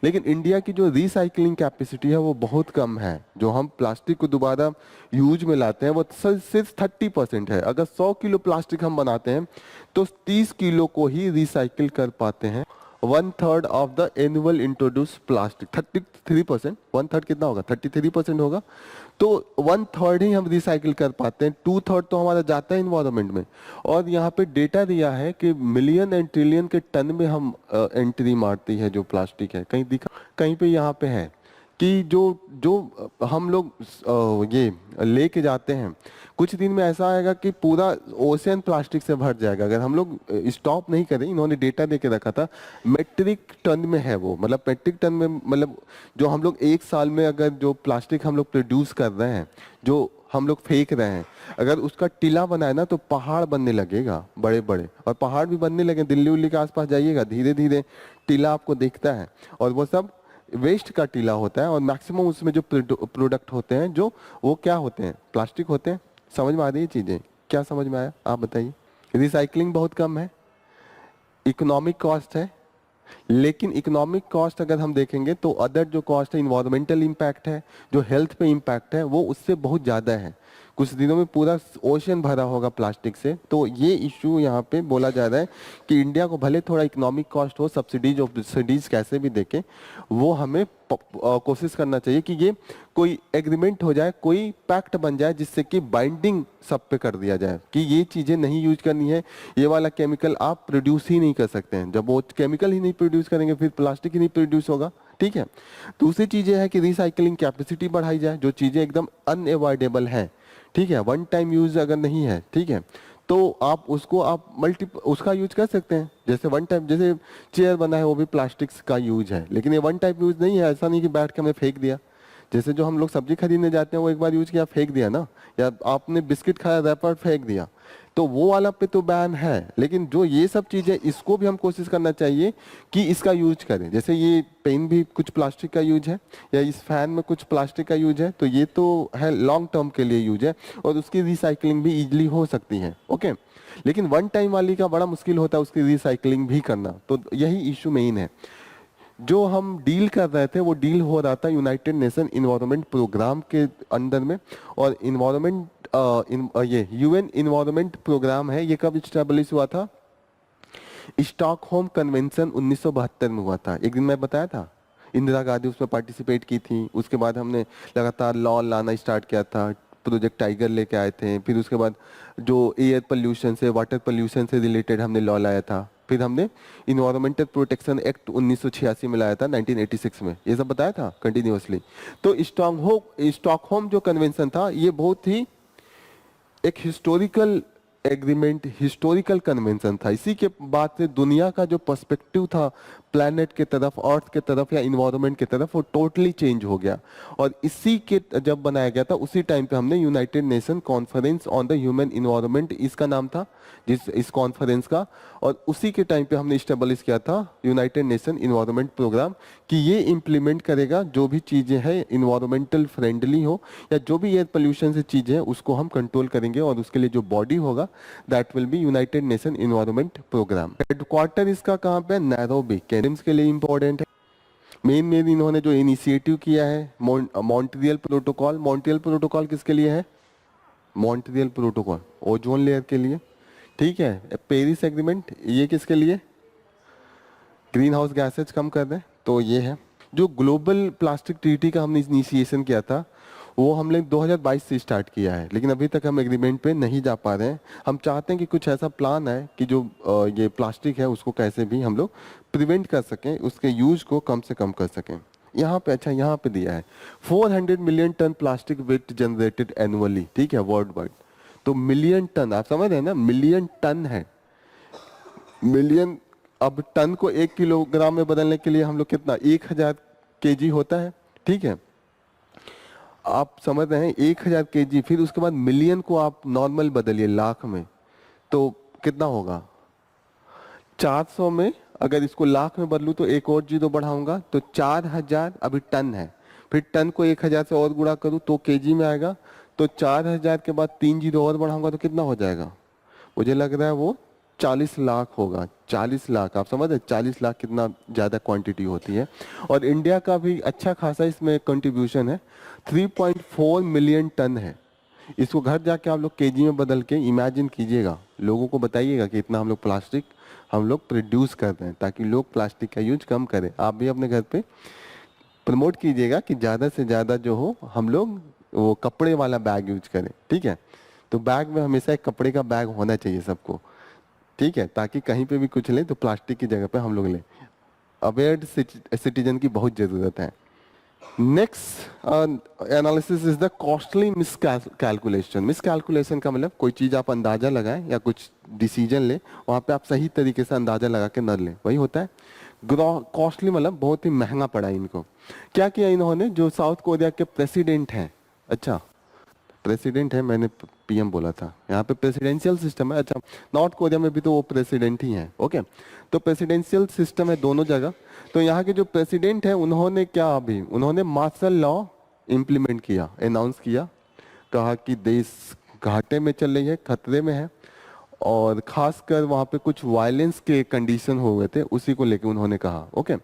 लेकिन इंडिया की जो रिसाइकलिंग कैपेसिटी है वो बहुत कम है। जो हम प्लास्टिक को दोबारा यूज में लाते हैं वो सिर्फ 30% है। अगर 100 किलो प्लास्टिक हम बनाते हैं तो 30 किलो को ही रिसाइकिल कर पाते हैं। 1/3 of the annual introduce plastic, 33%, 1/3 कितना होगा, 33% होगा। तो 1/3 ही हम रिसाइकिल कर पाते हैं, 2/3 तो हमारा जाता है इन्वायरमेंट में। और यहाँ पे डेटा दिया है कि मिलियन एंड ट्रिलियन के टन में हम एंट्री मारती है जो प्लास्टिक है। कहीं दिखा, कहीं पे यहाँ पे है कि जो जो हम लोग ये लेके जाते हैं, कुछ दिन में ऐसा आएगा कि पूरा ओशियन प्लास्टिक से भर जाएगा अगर हम लोग स्टॉप नहीं करें। इन्होंने डेटा दे के रखा था, मेट्रिक टन में है वो, मतलब मेट्रिक टन में, मतलब जो हम लोग एक साल में अगर जो प्लास्टिक हम लोग प्रोड्यूस कर रहे हैं, जो हम लोग फेंक रहे हैं, अगर उसका टीला बनाए ना तो पहाड़ बनने लगेगा बड़े बड़े, और पहाड़ भी बनने लगे। दिल्ली उल्ली के आसपास जाइएगा, धीरे धीरे टीला आपको दिखता है, और वो सब वेस्ट का टीला होता है। और मैक्सिमम उसमें जो प्रोडक्ट होते हैं जो वो क्या होते हैं, प्लास्टिक होते हैं। समझ में आ रही है चीज़ें, क्या समझ में आया आप बताइए। रिसाइकलिंग बहुत कम है, इकोनॉमिक कॉस्ट है, लेकिन इकोनॉमिक कॉस्ट अगर हम देखेंगे तो अदर जो कॉस्ट है, इन्वायरमेंटल इम्पैक्ट है, जो हेल्थ पे इम्पैक्ट है, वो उससे बहुत ज़्यादा है। कुछ दिनों में पूरा ओशन भरा होगा प्लास्टिक से। तो ये इशू यहाँ पे बोला जा रहा है कि इंडिया को भले थोड़ा इकोनॉमिक कॉस्ट हो, सब्सिडीज कैसे भी देके, वो हमें कोशिश करना चाहिए कि ये कोई एग्रीमेंट हो जाए, कोई पैक्ट बन जाए, जिससे कि बाइंडिंग सब पे कर दिया जाए कि ये चीज़ें नहीं यूज करनी है, ये वाला केमिकल आप प्रोड्यूस ही नहीं कर सकते हैं। जब वो केमिकल ही नहीं प्रोड्यूस करेंगे फिर प्लास्टिक ही नहीं प्रोड्यूस होगा। ठीक है। दूसरी चीज़ है कि रिसाइकलिंग कैपेसिटी बढ़ाई जाए, जो चीज़ें एकदम अनएवॉइडेबल हैं, ठीक है, वन टाइम यूज अगर नहीं है, ठीक है, तो आप उसको आप उसका यूज कर सकते हैं। जैसे वन टाइम, जैसे चेयर बना है वो भी प्लास्टिक्स का यूज है, लेकिन ये वन टाइम यूज नहीं है। ऐसा नहीं कि बैठ के हमने फेंक दिया। जैसे जो हम लोग सब्जी खरीदने जाते हैं वो एक बार यूज किया फेंक दिया ना, या आपने बिस्किट खाया रैपर फेंक दिया, तो वो वाला पे तो बैन है। लेकिन जो ये सब चीजें, इसको भी हम कोशिश करना चाहिए कि इसका यूज करें। जैसे ये पेन भी कुछ प्लास्टिक का यूज है, या इस फैन में कुछ प्लास्टिक का यूज है, तो ये तो है लॉन्ग टर्म के लिए यूज है, और उसकी रिसाइकलिंग भी इजीली हो सकती है। ओके, लेकिन वन टाइम वाली का बड़ा मुश्किल होता है उसकी रिसाइकलिंग भी करना। तो यही इशू मेन है। जो हम डील कर रहे थे वो डील हो रहा था यूनाइटेड नेशन इन्वायरमेंट प्रोग्राम के अंदर में। और इन्वायरमेंट ये यूएन इन्वायरमेंट प्रोग्राम है, ये कब इस्टेब्लिश हुआ था? स्टॉकहोम कन्वेंशन 1972 में हुआ था। एक दिन मैं बताया था, इंदिरा गांधी उसमें पार्टिसिपेट की थी। उसके बाद हमने लगातार लॉ लाना स्टार्ट किया था, प्रोजेक्ट टाइगर लेके आए थे। फिर उसके बाद जो एयर पोल्यूशन से, वाटर पोल्यूशन से रिलेटेड हमने लॉ लाया था। फिर हमने इन्वायरमेंटल प्रोटेक्शन एक्ट 1986 में लाया था, 1986 में। ये सब बताया था कंटिन्यूअसली। तो स्टॉकहोम जो कन्वेंशन था, ये बहुत ही एक हिस्टोरिकल एग्रीमेंट, हिस्टोरिकल कन्वेंशन था। इसी के बाद से दुनिया का जो पर्सपेक्टिव था प्लैनेट के तरफ, अर्थ के तरफ या इन्वायरमेंट के तरफ, वो टोटली चेंज हो गया। और इसी के जब बनाया गया था उसी टाइम पे हमने United nation conference on the human environment, इसका नाम था इस कॉन्फ्रेंस का। और उसी के टाइम पे हमने इस्टेब्लिश किया था यूनाइटेड नेशन इन्वायरमेंट प्रोग्राम, कि ये इम्प्लीमेंट करेगा जो भी चीज़ें हैं इन्वायरमेंटल फ्रेंडली हो, या जो भी एयर पोल्यूशन से चीज़ें हैं उसको हम कंट्रोल करेंगे। और उसके लिए जो बॉडी होगा that will be United Nation Environment Programme. Headquarter इसका कहाँ पे है? नैरोबी, केनिम्स के लिए इंपॉर्टेंट है। मेन इन्होंने जो इनिशिएटिव किया है मॉन्ट्रियल प्रोटोकॉल। मॉन्ट्रियल प्रोटोकॉल किसके लिए है? मॉन्ट्रियल प्रोटोकॉल ओजोन लेयर के लिए, ठीक है। पेरिस एग्रीमेंट ये किसके लिए? ग्रीन हाउस गैसेज कम कर दें, तो ये है। जो ग्लोबल प्लास्टिक ट्रीटी का हमने इनिशिएशन किया था वो हमने 2022 से स्टार्ट किया है, लेकिन अभी तक हम एग्रीमेंट पे नहीं जा पा रहे हैं। हम चाहते हैं कि कुछ ऐसा प्लान है कि जो ये प्लास्टिक है उसको कैसे भी हम लोग प्रिवेंट कर सकें, उसके यूज को कम से कम कर सकें। यहाँ पे अच्छा यहाँ पे दिया है 400 million ton plastic waste generated annually, ठीक है, वर्ल्ड वाइड। तो मिलियन टन, आप समझ रहे हैं ना, मिलियन टन है, मिलियन। अब टन को 1 किलोग्राम में बदलने के लिए हम लोग कितना, 1000 केजी होता है, ठीक है। आप समझ रहे हैं 1000 केजी, फिर उसके बाद मिलियन को आप नॉर्मल बदलिए लाख में, तो कितना होगा? 400 में अगर इसको लाख में बदलूं तो एक और जीरो बढ़ाऊंगा तो 4000 अभी टन है, फिर टन को 1000 से और गुणा करूं तो केजी में आएगा, तो 4000 के बाद 3 जीरो और बढ़ाऊंगा तो कितना हो जाएगा? मुझे लग रहा है वो 40 लाख होगा। 40 लाख, आप समझ रहे 40 लाख कितना ज़्यादा क्वांटिटी होती है। और इंडिया का भी अच्छा खासा इसमें कंट्रीब्यूशन है, 3.4 मिलियन टन है। इसको घर जाके आप लोग केजी में बदल के इमेजिन कीजिएगा, लोगों को बताइएगा कि इतना हम लोग प्लास्टिक हम लोग प्रोड्यूस कर रहे हैं, ताकि लोग प्लास्टिक का यूज कम करें। आप भी अपने घर पे प्रमोट कीजिएगा कि ज़्यादा से ज़्यादा जो हो हम लोग वो कपड़े वाला बैग यूज करें, ठीक है। तो बैग में हमेशा एक कपड़े का बैग होना चाहिए सबको, ठीक है, ताकि कहीं पे भी कुछ लें तो प्लास्टिक की जगह पे हम लोग लें। अवेयर सिटीजन की बहुत ज़रूरत है। Next analysis is the costly miscalculation. Miscalculation का मतलब कोई चीज़ आप अंदाज़ा लगाएं या कुछ डिसीजन लें, वहाँ पे आप सही तरीके से अंदाज़ा लगा के न लें, वही होता है। कॉस्टली मतलब बहुत ही महंगा पड़ा इनको। क्या किया इन्होंने? जो साउथ कोरिया के प्रेसिडेंट हैं, अच्छा प्रेसिडेंट है, मैंने पीएम बोला था, यहाँ पे प्रेसिडेंशियल सिस्टम है। अच्छा, नॉर्थ कोरिया में भी तो वो प्रेसिडेंट ही है, ओके। तो प्रेसिडेंशियल सिस्टम है दोनों जगह। तो यहाँ के जो प्रेसिडेंट है उन्होंने क्या, अभी उन्होंने मार्शल लॉ इम्प्लीमेंट किया, अनाउंस किया, कहा कि देश घाटे में चल रही है, खतरे में है, और खासकर वहाँ पे कुछ वायलेंस के कंडीशन हो गए थे, उसी को लेके उन्होंने कहा, ओके।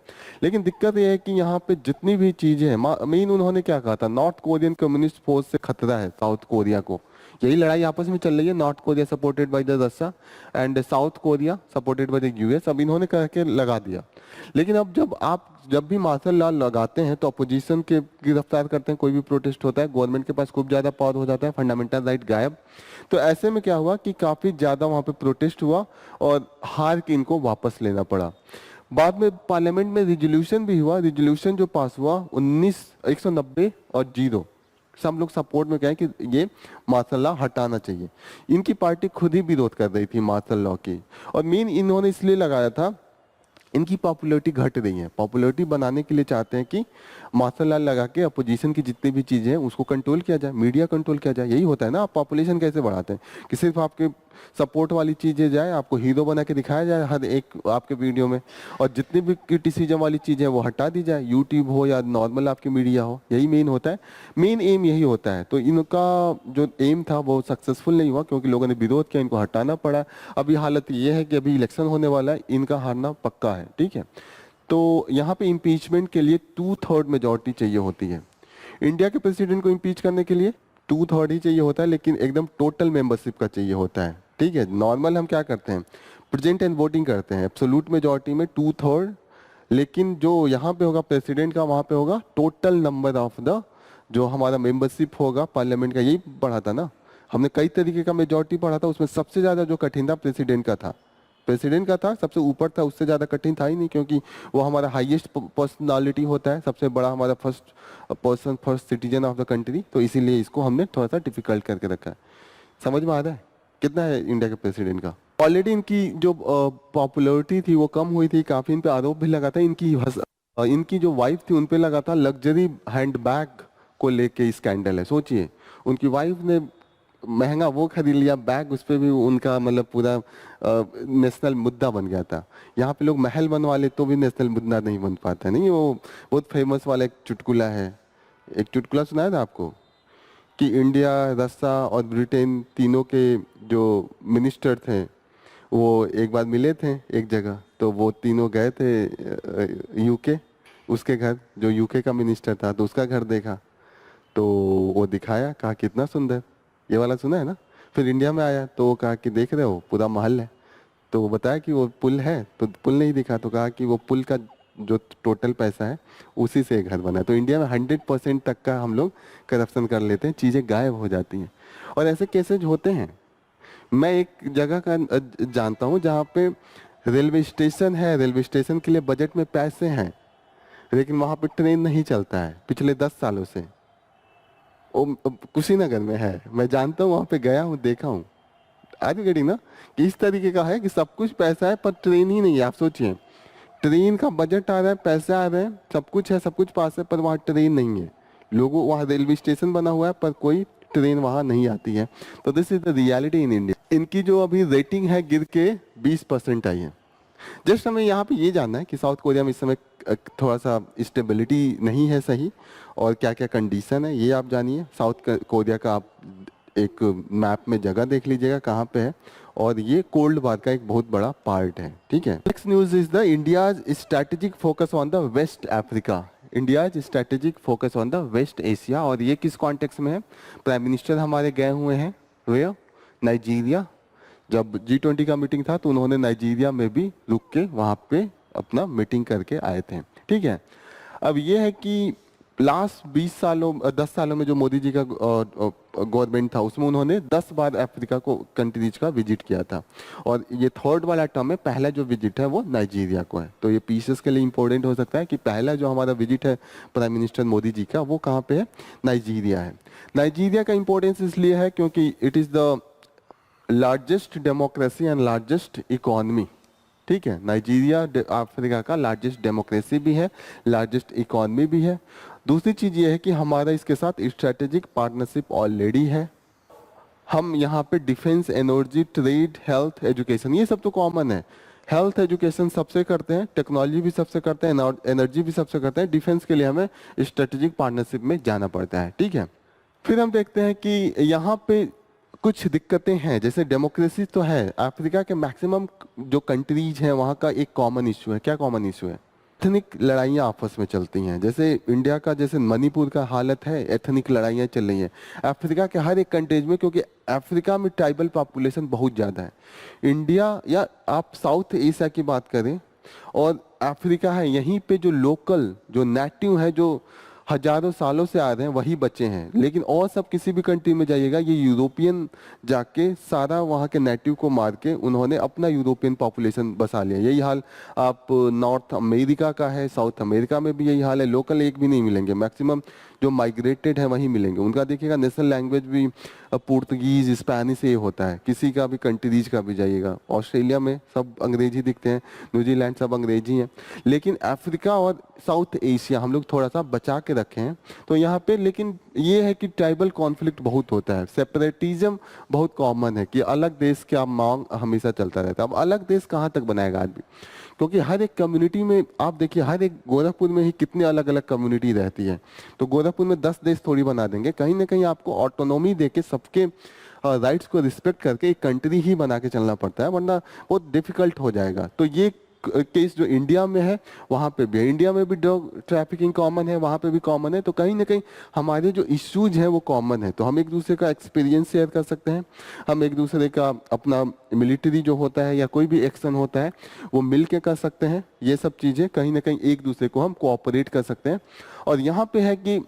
लेकिन दिक्कत ये है कि यहाँ पे जितनी भी चीज़ें हैं, मेन उन्होंने क्या कहा था, नॉर्थ कोरियन कम्युनिस्ट फोर्स से खतरा है साउथ कोरिया को। यही लड़ाई आपस में चल रही है, north Korea supported by the Russia and south Korea supported by the US. अब इन्होंने करके लगा दिया। लेकिन अब जब भी मार्शल लॉ लगाते हैं तो अपोजिशन के गिरफ्तार करते हैं, कोई भी प्रोटेस्ट होता है, गवर्नमेंट के पास खूब ज़्यादा पावर हो जाता है, फंडामेंटल राइट गायब। तो ऐसे में क्या हुआ कि काफ़ी ज़्यादा वहाँ पे प्रोटेस्ट हुआ और हार के इनको वापस लेना पड़ा। बाद में पार्लियामेंट में रिजोल्यूशन भी हुआ, रिजोल्यूशन जो पास हुआ 190 और 0, सब लोग सपोर्ट में कहें कि ये मार्शल लॉ हटाना चाहिए। इनकी पार्टी खुद ही विरोध कर रही थी मार्शल लॉ की, और मेन इन्होंने इसलिए लगाया था, इनकी पॉपुलैरिटी घट रही है, पॉपुलैरिटी बनाने के लिए चाहते हैं कि मार्शल लॉ लगा के अपोजिशन की जितनी भी चीज़ें हैं उसको कंट्रोल किया जाए, मीडिया कंट्रोल किया जाए। यही होता है ना, आप पॉपुलेशन कैसे बढ़ाते हैं कि सिर्फ आपके सपोर्ट वाली चीज़ें जाए, आपको हीरो बना के दिखाया जाए हर एक आपके वीडियो में, और जितनी भी क्रिटिसिज्म वाली चीज़ें हैं वो हटा दी जाए, यूट्यूब हो या नॉर्मल आपकी मीडिया हो। यही मेन होता है, मेन एम यही होता है। तो इनका जो एम था वो सक्सेसफुल नहीं हुआ, क्योंकि लोगों ने विरोध किया, इनको हटाना पड़ा। अभी हालत ये है कि अभी इलेक्शन होने वाला है, इनका हारना पक्का है, ठीक है। तो यहाँ पे इम्पीचमेंट के लिए 2/3 मेजॉरिटी चाहिए होती है। इंडिया के प्रेसिडेंट को इम्पीच करने के लिए 2/3 ही चाहिए होता है, लेकिन एकदम टोटल मेंबरशिप का चाहिए होता है, ठीक है। नॉर्मल हम क्या करते हैं, प्रेजेंट एंड वोटिंग करते हैं, एब्सोल्यूट मेजॉरिटी में 2/3, लेकिन जो यहाँ पे होगा प्रेसिडेंट का, वहाँ पे होगा टोटल नंबर ऑफ द, जो हमारा मेंबरशिप होगा पार्लियामेंट का। यही पढ़ा था ना हमने, कई तरीके का मेजॉरिटी पढ़ा था, उसमें सबसे ज़्यादा जो कठिन था प्रेसिडेंट का था, प्रेसिडेंट का था सबसे ऊपर था, उससे ज़्यादा कठिन था ही नहीं, क्योंकि वो हमारा हाईएस्ट पर्सनालिटी होता है, सबसे बड़ा हमारा first citizen of the country. तो इसीलिए इसको हमने थोड़ा सा डिफिकल्ट करके रखा है। समझ में आ रहा है कितना है इंडिया के प्रेसिडेंट का? ऑलरेडी इनकी जो पॉपुलैरिटी थी वो कम हुई थी, काफी इन पे आरोप भी लगा था। इनकी जो वाइफ थी उन पे लगा था लग्जरी हैंडबैग को लेके स्कैंडल है। सोचिए, उनकी वाइफ ने महंगा वो खरीद लिया बैग, उस पे भी उनका मतलब पूरा नेशनल मुद्दा बन गया था। यहाँ पे लोग महल बनवा ले तो भी नेशनल मुद्दा नहीं बन पाता। नहीं, वो बहुत फेमस वाला एक चुटकुला है। एक चुटकुला सुनाया था आपको कि इंडिया, रस्सा और ब्रिटेन तीनों के जो मिनिस्टर थे वो एक बार मिले थे एक जगह। तो वो तीनों गए थे यूके, उसके घर, जो यूके का मिनिस्टर था तो उसका घर देखा। तो वो दिखाया, कहा कितना सुंदर, ये वाला सुना है ना। फिर इंडिया में आया तो वो कहा कि देख रहे हो पूरा महल है। तो वो बताया कि वो पुल है, तो पुल नहीं दिखा। तो कहा कि वो पुल का जो टोटल पैसा है उसी से घर बना है। तो इंडिया में 100% तक का हम लोग करप्शन कर लेते हैं, चीज़ें गायब हो जाती हैं। और ऐसे केसेज होते हैं। मैं एक जगह का जानता हूँ जहाँ पे रेलवे स्टेशन है, रेलवे स्टेशन के लिए बजट में पैसे हैं, लेकिन वहाँ पे ट्रेन नहीं चलता है पिछले 10 सालों से। वो कुशीनगर में है, मैं जानता हूँ, वहाँ पे गया हूँ, देखा हूँ। आज गड़ी ना कि इस तरीके का है कि सब कुछ पैसा है पर ट्रेन ही नहीं है। आप सोचिए, ट्रेन का बजट आ रहा है, पैसे आ रहे हैं, सब कुछ है, सब कुछ पास है, पर वहाँ ट्रेन नहीं है। लोगों, वहाँ रेलवे स्टेशन बना हुआ है पर कोई ट्रेन वहाँ नहीं आती है। तो this is the reality in India. इनकी जो अभी रेटिंग है गिर के 20% आई है। जस्ट हमें यहाँ पे ये जानना है कि साउथ कोरिया में इस समय थोड़ा सा स्टेबिलिटी नहीं है सही, और क्या क्या कंडीशन है ये आप जानिए। साउथ कोरिया का आप एक मैप में जगह देख लीजिएगा कहाँ पे है, और ये कोल्ड वार का एक बहुत बड़ा पार्ट है। ठीक है। Next news is the India's strategic focus on the West Africa. India's strategic focus on the West Asia. और ये किस कॉन्टेक्स्ट में है? प्राइम मिनिस्टर हमारे गए हुए हैं वेयर, नाइजीरिया। जब G20 का मीटिंग था तो उन्होंने नाइजीरिया में भी रुक के वहाँ पे अपना मीटिंग करके आए थे। ठीक है। अब ये है कि लास्ट 10 सालों में जो मोदी जी का गवर्नमेंट था उसमें उन्होंने 10 बार अफ्रीका को कंट्रीज का विजिट किया था, और ये थर्ड वाला टर्म है। पहला जो विजिट है वो नाइजीरिया को है। तो ये पीसेस के लिए इंपॉर्टेंट हो सकता है कि पहला जो हमारा विजिट है प्राइम मिनिस्टर मोदी जी का वो कहाँ पे है? नाइजीरिया है। नाइजीरिया का इंपॉर्टेंस इसलिए है क्योंकि it is the largest democracy and largest economy. ठीक है, नाइजीरिया अफ्रीका का लार्जेस्ट डेमोक्रेसी भी है, लार्जेस्ट इकोनॉमी भी है। दूसरी चीज ये है कि हमारा इसके साथ स्ट्रेटेजिक पार्टनरशिप ऑलरेडी है। हम यहाँ पे defence, energy, trade, health, education, ये सब तो कॉमन है। हेल्थ एजुकेशन सबसे करते हैं, टेक्नोलॉजी भी सबसे करते हैं, एनर्जी भी सबसे करते हैं। डिफेंस के लिए हमें स्ट्रेटेजिक पार्टनरशिप में जाना पड़ता है। ठीक है। फिर हम देखते हैं कि यहाँ पे कुछ दिक्कतें हैं। जैसे डेमोक्रेसी तो है, अफ्रीका के मैक्सिमम जो कंट्रीज हैं वहाँ का एक कॉमन इशू है। क्या कॉमन इशू है? एथनिक लड़ाइयाँ आपस में चलती हैं। जैसे इंडिया का, जैसे मणिपुर का हालत है, एथनिक लड़ाइयाँ चल रही हैं अफ्रीका के हर एक कंट्रीज में, क्योंकि अफ्रीका में ट्राइबल पॉपुलेशन बहुत ज़्यादा है। इंडिया या आप साउथ एशिया की बात करें और अफ्रीका है, यहीं पे जो लोकल, जो नेटिव है, जो हजारों सालों से आ रहे हैं वही बच्चे हैं। लेकिन और सब किसी भी कंट्री में जाइएगा, ये यूरोपियन जाके सारा वहाँ के नेटिव को मार के उन्होंने अपना यूरोपियन पॉपुलेशन बसा लिया। यही हाल आप नॉर्थ अमेरिका का है, साउथ अमेरिका में भी यही हाल है। लोकल एक भी नहीं मिलेंगे, मैक्सिमम जो माइग्रेटेड है वही मिलेंगे। उनका देखिएगा नेशनल लैंग्वेज भी पुर्तगीज, स्पेनिश ये होता है। किसी का भी कंट्रीज का भी जाइएगा, ऑस्ट्रेलिया में सब अंग्रेजी दिखते हैं, न्यूजीलैंड सब अंग्रेजी हैं। लेकिन अफ्रीका और साउथ एशिया हम लोग थोड़ा सा बचा के रखे हैं। तो यहाँ पे लेकिन ये है कि ट्राइबल कॉन्फ्लिक्ट बहुत होता है, सेपरेटिज्म बहुत कॉमन है कि अलग देश की मांग हमेशा चलता रहता है। अब अलग देश कहाँ तक बनाएगा आदमी? क्योंकि हर एक कम्युनिटी में आप देखिए, हर एक गोरखपुर में ही कितनी अलग अलग कम्युनिटी रहती है। तो गोरखपुर में 10 देश थोड़ी बना देंगे। कहीं ना कहीं आपको ऑटोनॉमी देके सबके राइट्स को रिस्पेक्ट करके एक कंट्री ही बना के चलना पड़ता है, वरना बहुत डिफिकल्ट हो जाएगा। तो ये केस जो इंडिया में है वहाँ पे भी है। इंडिया में भी ड्रग ट्रैफिकिंग कॉमन है, वहाँ पे भी कॉमन है। तो कहीं ना कहीं हमारे जो इश्यूज हैं वो कॉमन है। तो हम एक दूसरे का एक्सपीरियंस शेयर कर सकते हैं, हम एक दूसरे का अपना मिलिट्री जो होता है या कोई भी एक्शन होता है वो मिल के कर सकते हैं। ये सब चीज़ें कहीं ना कहीं एक दूसरे को हम कोऑपरेट कर सकते हैं। और यहाँ पे है कि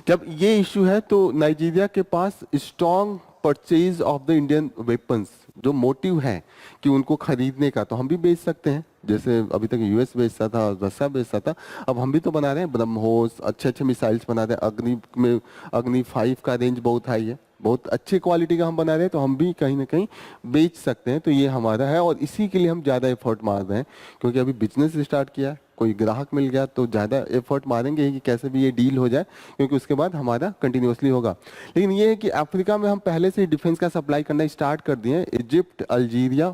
जब ये इशू है तो नाइजीरिया के पास strong purchase of the Indian weapons जो मोटिव है कि उनको खरीदने का, तो हम भी बेच सकते हैं। जैसे अभी तक यूएस बेचता था, रशिया बेचता था, अब हम भी तो बना रहे हैं ब्रह्मोस, अच्छे अच्छे मिसाइल्स बना रहे हैं। अग्नि में, अग्नि 5 का रेंज बहुत हाई है, बहुत अच्छी क्वालिटी का हम बना रहे हैं तो हम भी कहीं ना कहीं बेच सकते हैं, तो ये हमारा है और इसी के लिए हम ज़्यादा एफर्ट मार रहे हैं, क्योंकि अभी बिजनेस स्टार्ट किया है, कोई ग्राहक मिल गया तो ज़्यादा एफर्ट मारेंगे ही कि कैसे भी ये डील हो जाए, क्योंकि उसके बाद हमारा कंटिन्यूसली होगा। लेकिन ये है कि अफ्रीका में हम पहले से ही डिफेंस का सप्लाई करना स्टार्ट कर दिए हैं। Egypt, Algeria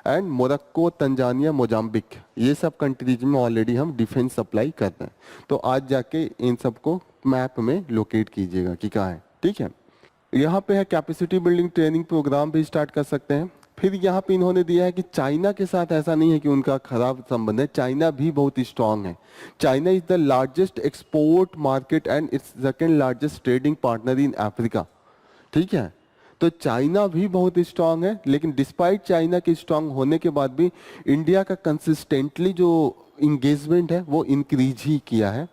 and Morocco, Tanzania, Mozambique, ये सब कंट्रीज में ऑलरेडी हम डिफेंस सप्लाई कर रहे हैं। तो आज जाके इन सबको मैप में लोकेट कीजिएगा कि कहाँ है, ठीक है। यहाँ पे है कैपेसिटी बिल्डिंग ट्रेनिंग प्रोग्राम भी स्टार्ट कर सकते हैं। फिर यहाँ पे इन्होंने दिया है कि चाइना के साथ ऐसा नहीं है कि उनका खराब संबंध है, चाइना भी बहुत स्ट्रांग है। China is the largest export market and it's second largest trading partner in Africa, ठीक है। तो चाइना भी बहुत स्ट्रांग है, लेकिन डिस्पाइट चाइना के स्ट्रांग होने के बाद भी इंडिया का कंसिस्टेंटली जो इंगेजमेंट है वो इंक्रीज ही किया है।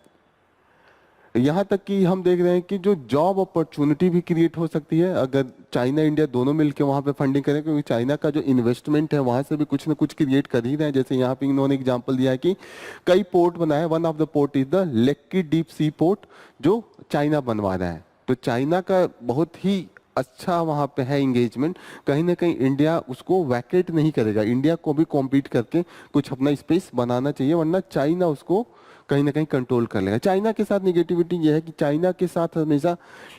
यहाँ तक कि हम देख रहे हैं कि जो जॉब अपॉर्चुनिटी भी क्रिएट हो सकती है अगर चाइना इंडिया दोनों मिलकर वहाँ पे फंडिंग करें, क्योंकि चाइना का जो इन्वेस्टमेंट है वहाँ से भी कुछ ना कुछ क्रिएट कर ही रहे हैं। जैसे यहाँ पे इन्होंने एग्जांपल दिया है कि कई पोर्ट बनाए, one of the port is the Lekki deep sea port जो चाइना बनवा रहा है। तो चाइना का बहुत ही अच्छा वहाँ पे है इंगेजमेंट, कहीं ना कहीं इंडिया उसको वैकेट नहीं करेगा, इंडिया को भी कॉम्पीट करके कुछ अपना स्पेस बनाना चाहिए, वरना चाइना उसको कहीं ना कहीं कंट्रोल कर लेगा। चाइना के साथ निगेटिविटी ये है कि चाइना के साथ हमेशा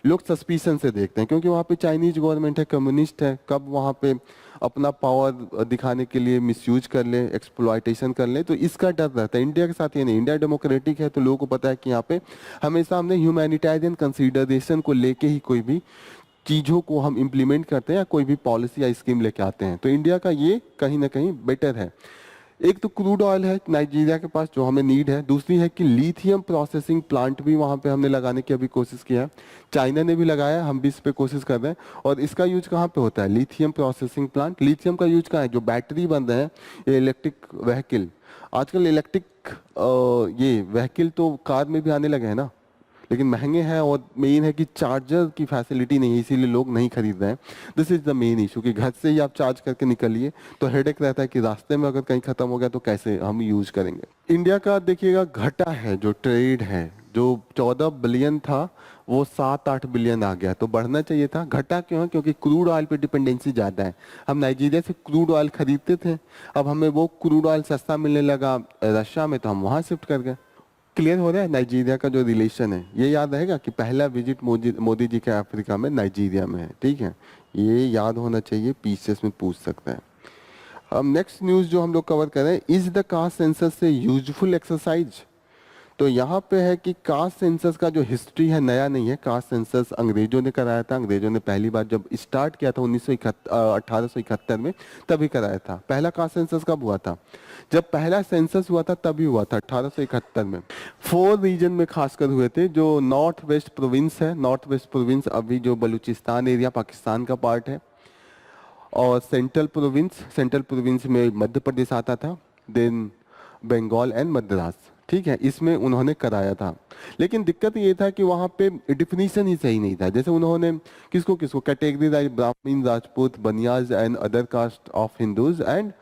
लोग सस्पिशन से देखते हैं, क्योंकि वहाँ पे चाइनीज गवर्नमेंट है, कम्युनिस्ट है, कब वहाँ पे अपना पावर दिखाने के लिए मिसयूज कर ले, एक्सप्लॉयटेशन कर ले, तो इसका डर रहता है। इंडिया के साथ ये नहीं, इंडिया डेमोक्रेटिक है तो लोगों को पता है कि यहाँ पे हमेशा हमने ह्यूमैनिटेरियन कंसिडरेशन को लेके ही कोई भी चीज़ों को हम इम्प्लीमेंट करते हैं या कोई भी पॉलिसी या स्कीम लेके आते हैं। तो इंडिया का ये कहीं ना कहीं बेटर है। एक तो क्रूड ऑयल है नाइजीरिया के पास जो हमें नीड है, दूसरी है कि लिथियम प्रोसेसिंग प्लांट भी वहाँ पे हमने लगाने की अभी कोशिश किया है, चाइना ने भी लगाया, हम भी इस पे कोशिश कर रहे हैं। और इसका यूज कहाँ पे होता है, लिथियम प्रोसेसिंग प्लांट। लिथियम का यूज कहाँ है, जो बैटरी बन रहे हैं, ये इलेक्ट्रिक व्हीकल, आजकल इलेक्ट्रिक ये व्हीकल तो कार में भी आने लगे हैं ना, लेकिन महंगे हैं और मेन है कि चार्जर की फैसिलिटी नहीं है, इसीलिए लोग नहीं खरीद रहे हैं। This is the main issue कि घर से ही आप चार्ज करके निकलिए तो हेडेक रहता है कि रास्ते में अगर कहीं खत्म हो गया तो कैसे हम यूज करेंगे। इंडिया का देखिएगा घटा है, जो ट्रेड है जो 14 बिलियन था वो 7-8 बिलियन आ गया, तो बढ़ना चाहिए था। घटा क्यों है, क्योंकि क्रूड ऑयल पे डिपेंडेंसी ज़्यादा है। हम नाइजीरिया से क्रूड ऑयल खरीदते थे, अब हमें वो क्रूड ऑयल सस्ता मिलने लगा रशिया में, तो हम वहाँ शिफ्ट कर गए। क्लियर हो रहा है नाइजीरिया का जो रिलेशन है। ये याद रहेगा कि पहला विजिट मोदी जी का अफ्रीका में नाइजीरिया में है, ठीक है, ये याद होना चाहिए, पीसीएस में पूछ सकता है। अब नेक्स्ट न्यूज़ जो हम लोग कवर कर रहे हैं, इज द कास्ट सेंसस से यूजफुल एक्सरसाइज। तो यहाँ पे है कि कास्ट सेंसस का जो हिस्ट्री है नया नहीं है। कास्ट सेंसस अंग्रेजों ने कराया था, अंग्रेजों ने पहली बार जब स्टार्ट किया था 1871 में तभी कराया था। पहला कास्ट सेंसस कब हुआ था, जब पहला सेंसस हुआ था तभी हुआ था 1871 में। 4 रीजन में खासकर हुए थे, जो नॉर्थ वेस्ट प्रोविंस है, नॉर्थ वेस्ट प्रोविंस अभी जो बलूचिस्तान एरिया पाकिस्तान का पार्ट है, और सेंट्रल प्रोविंस में मध्य प्रदेश आता था, देन बंगाल एंड मद्रास, ठीक है, इसमें उन्होंने कराया था। लेकिन दिक्कत ये था कि वहाँ पे डिफिनीशन ही सही नहीं था। जैसे उन्होंने किसको किसको कैटेगरी, ब्राह्मण, Rajput, Banias and other caste of Hindus and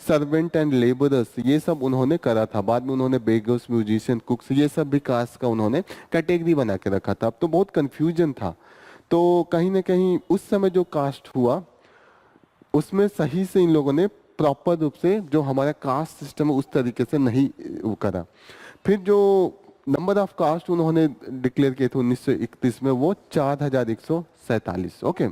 servant and labourers, ये सब उन्होंने करा था। बाद में उन्होंने बेगर्स, म्यूजिशियन, कुक्स, ये सब भी कास्ट का उन्होंने कैटेगरी बना के रखा था। अब तो बहुत कन्फ्यूजन था। तो कहीं ना कहीं उस समय जो कास्ट हुआ उसमें सही से इन लोगों ने प्रॉपर रूप से जो हमारा कास्ट सिस्टम है उस तरीके से नहीं वो करा। फिर जो नंबर ऑफ कास्ट उन्होंने डिक्लेयर किए थे 1931 में, वो 4147। ओके,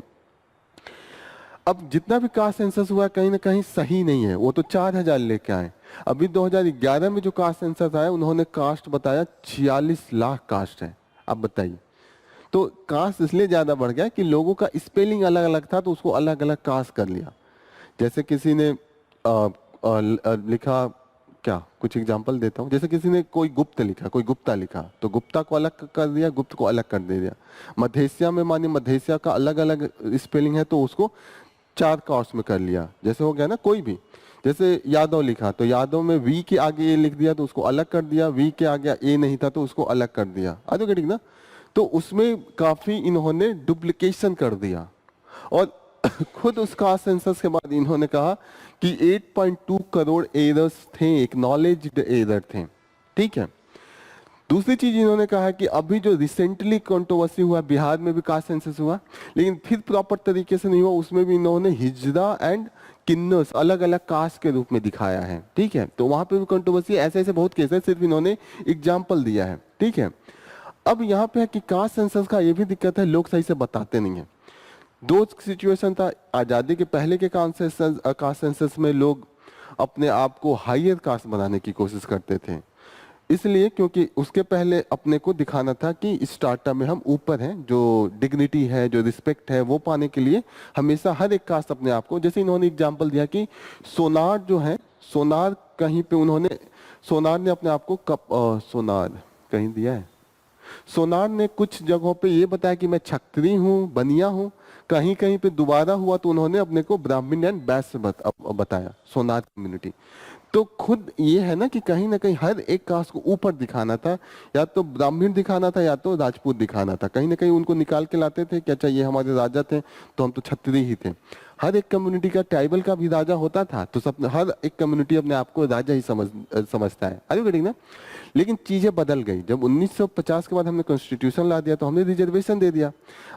अब जितना भी कास्ट सेंसस हुआ कहीं ना कहीं सही नहीं है, वो तो 4000 लेके आए। अभी 2011 में जो कास्ट सेंसस आया उन्होंने कास्ट बताया 46 लाख कास्ट है। अब बताइए, तो कास्ट इसलिए ज्यादा बढ़ गया कि लोगों का स्पेलिंग अलग अलग था तो उसको अलग अलग कास्ट कर लिया। जैसे किसी ने लिखा, क्या कुछ एग्जांपल देता हूँ, जैसे किसी ने कोई गुप्त लिखा, कोई गुप्ता लिखा, तो गुप्ता को अलग कर दिया, गुप्त को अलग कर दे दिया। मधेसिया में मानिए मधेसिया का अलग अलग स्पेलिंग है तो उसको 4 कास्ट में कर लिया। जैसे हो गया ना, कोई भी जैसे यादव लिखा तो यादव में वी के आगे ए लिख दिया तो उसको अलग कर दिया, वी के आगे ए नहीं था तो उसको अलग कर दिया। आगे ठीक ना, तो उसमें काफी इन्होंने डुप्लीकेशन कर दिया। और खुद उस कास्ट सेंसस के बाद इन्होंने कहा कि 8.2 करोड़ एरर्स थे, एक्नॉलेज्ड एरर थे, ठीक है। दूसरी चीज इन्होंने कहा है कि अभी जो रिसेंटली कंट्रोवर्सी हुआ, बिहार में भी कास्ट सेंसस हुआ, लेकिन फिर प्रॉपर तरीके से नहीं हुआ, उसमें भी इन्होंने हिजड़ा एंड किन्नौर अलग अलग कास्ट के रूप में दिखाया है। ठीक है, तो वहां पे भी कंट्रोवर्सी, ऐसे ऐसे बहुत केस है, सिर्फ इन्होंने एग्जाम्पल दिया है। ठीक है, अब यहाँ पे है कि कास्ट सेंसस का ये भी दिक्कत है, लोग सही से बताते नहीं है। दो सिचुएशन था, आजादी के पहले के कास्ट सेंसस में लोग अपने आप को हायर कास्ट बनाने की कोशिश करते थे, इसलिए क्योंकि उसके पहले अपने को दिखाना था कि स्टार्टअप में हम ऊपर हैं, जो डिग्निटी है, जो रिस्पेक्ट है, वो पाने के लिए हमेशा हर एक कास्ट अपने आप को, जैसे इन्होंने एग्जांपल दिया कि सोनार जो है, सोनार कहीं पे उन्होंने, सोनार ने अपने आप को सोनार कहीं दिया है, सोनार ने कुछ जगहों पे ये बताया कि मैं क्षत्रिय हूँ, बनिया हूँ, कहीं कहीं पे दोबारा हुआ तो उन्होंने अपने को ब्राह्मण एंड वैश्य बताया, सोनार कम्युनिटी। तो खुद ये है ना कि कहीं ना कहीं हर एक कास्ट को ऊपर दिखाना था, या तो ब्राह्मण दिखाना था या तो राजपूत दिखाना था, कहीं ना कहीं उनको निकाल के लाते थे कि अच्छा ये हमारे राजा थे तो हम तो क्षत्रिय ही थे। हर एक कम्युनिटी का, ट्राइबल का भी राजा होता था, तो सब हर एक कम्युनिटी अपने आप को राजा ही समझता है। आर यू गेटिंग ना? लेकिन चीजें बदल गई, जब 1950 के बाद हमने कॉन्स्टिट्यूशन ला दिया तो हमने रिजर्वेशन दे दिया।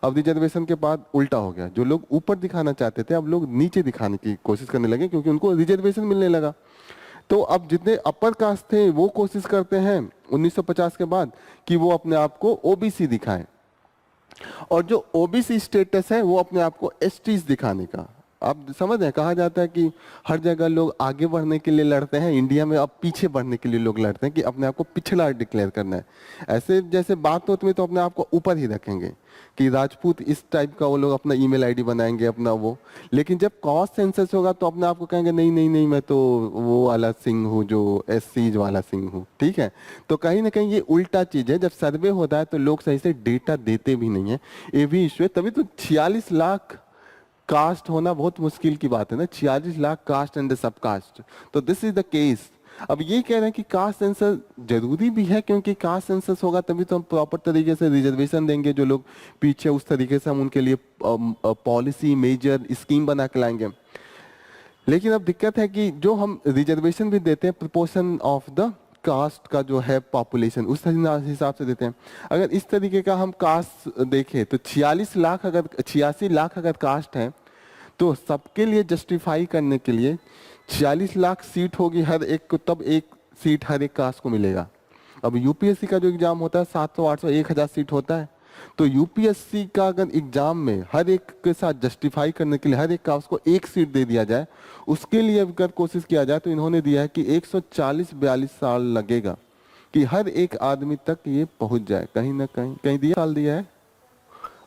अब रिजर्वेशन के बाद उल्टा हो गया, जो लोग ऊपर दिखाना चाहते थे अब लोग नीचे दिखाने की कोशिश करने लगे, क्योंकि उनको रिजर्वेशन मिलने लगा। तो अब जितने अपर कास्ट थे वो कोशिश करते हैं 1950 के बाद कि वो अपने आप को ओबीसी दिखाएं, और जो ओबीसी स्टेटस है वो अपने आप को एसटीज दिखाने का। आप समझ रहे हैं, कहा जाता है कि हर जगह लोग आगे बढ़ने के लिए लड़ते हैं, इंडिया में अब पीछे बढ़ने के लिए लोग लड़ते हैं कि अपने आप को पिछड़ा डिक्लेयर करना है। ऐसे जैसे बात होती है तो अपने आप को ऊपर ही रखेंगे कि राजपूत इस टाइप का, वो लोग अपना ईमेल आईडी बनाएंगे अपना वो, लेकिन जब कास्ट सेंसस होगा तो अपने आप को कहेंगे नहीं नहीं नहीं, मैं तो वो वाला सिंह हूँ जो एससीज वाला सिंह हूँ। ठीक है, तो कहीं ना कहीं ये उल्टा चीज है। जब सर्वे होता है तो लोग सही से डेटा देते भी नहीं है, ये भी इश्यू है। तभी तो 46 लाख कास्ट होना बहुत मुश्किल की बात है ना, 46 लाख कास्ट एंड सब कास्ट। तो दिस इज द केस। अब ये कह रहे हैं कि कास्ट सेंसस जरूरी भी है, क्योंकि कास्ट सेंसस होगा तभी तो हम प्रॉपर तरीके से रिजर्वेशन देंगे, जो लोग पीछे उस तरीके से हम उनके लिए पॉलिसी मेजर स्कीम बना के लाएंगे। लेकिन अब दिक्कत है कि जो हम रिजर्वेशन भी देते हैं प्रोपोर्शन ऑफ द कास्ट का जो है पॉपुलेशन, उस हिसाब से देते हैं। अगर इस तरीके का हम कास्ट देखें तो 46 लाख अगर 86 लाख अगर कास्ट है तो सबके लिए जस्टिफाई करने के लिए 46 लाख सीट होगी हर एक को, तब एक सीट हर एक कास्ट को मिलेगा। अब यूपीएससी का जो एग्जाम होता है 700 800 1000 सीट होता है, तो यूपीएससी का अगर एग्जाम में हर एक के साथ जस्टिफाई करने के लिए हर एक कास्ट को एक सीट दे दिया जाए, उसके लिए अगर कोशिश किया जाए तो इन्होंने दिया है कि 140-42 साल लगेगा कि हर एक आदमी तक ये पहुंच जाए। कहीं ना कहीं दिया साल दिया है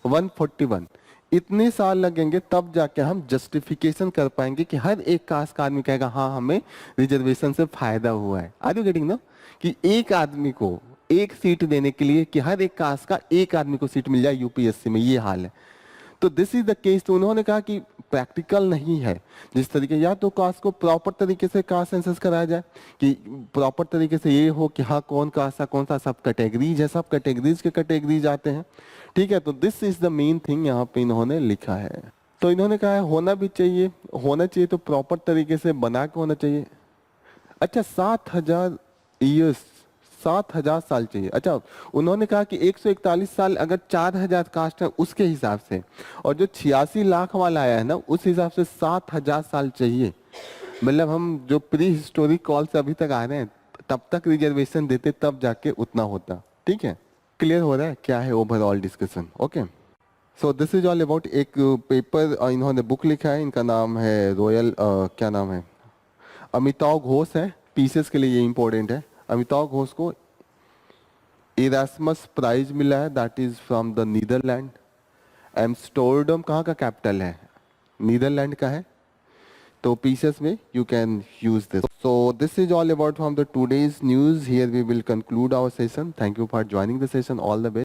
141, इतने साल लगेंगे तब जाके हम जस्टिफिकेशन कर पाएंगे कि हर एक कास्ट का आदमी कहेगा हाँ हमें रिजर्वेशन से फायदा हुआ है। आर यू गेटिंग ना? कि एक आदमी को एक सीट देने के लिए कि हर एक कास्ट का एक आदमी को सीट मिल जाए यूपीएससी में, ये हाल है। तो दिस इज द केस। तो उन्होंने कहा कि प्रैक्टिकल नहीं है जिस तरीके, या तो कास्ट को प्रॉपर तरीके से कास्ट सेंसस कराया जाए कि प्रॉपर तरीके से ये हो कि हाँ कौन कास्ट है, कौन सा, सब कैटेगरीज है, सब कैटेगरीज के कैटेगरीज आते हैं। ठीक है, तो this is the main thing यहाँ पे इन्होंने लिखा है। तो इन्होंने कहा है होना भी चाहिए, होना चाहिए तो प्रॉपर तरीके से बना के होना चाहिए। अच्छा 7000 ईयर्स, 7000 साल चाहिए। अच्छा उन्होंने कहा कि 141 साल अगर 4000 कास्ट है उसके हिसाब से, और जो 86 लाख वाला आया है ना उस हिसाब से 7000 साल चाहिए। मतलब हम जो प्री हिस्टोरिक कॉल से अभी तक आ रहे हैं तब तक रिजर्वेशन देते तब जाके उतना होता। ठीक है, क्लियर हो रहा है क्या है overall discussion? Okay, so this is all about एक पेपर इन्होंने बुक लिखा है, इनका नाम है रॉयल क्या नाम है, अमिताव घोष है। पीसेस के लिए ये इंपॉर्टेंट है। अमिताव घोष को इरास्मस प्राइज मिला है, that is from the Netherland. Amsterdam कहाँ का कैपिटल है? नीदरलैंड का है। तो पीसेस में you can use this. So this is all about from the today's news. Here we will conclude our session. Thank you for joining the session. All the best.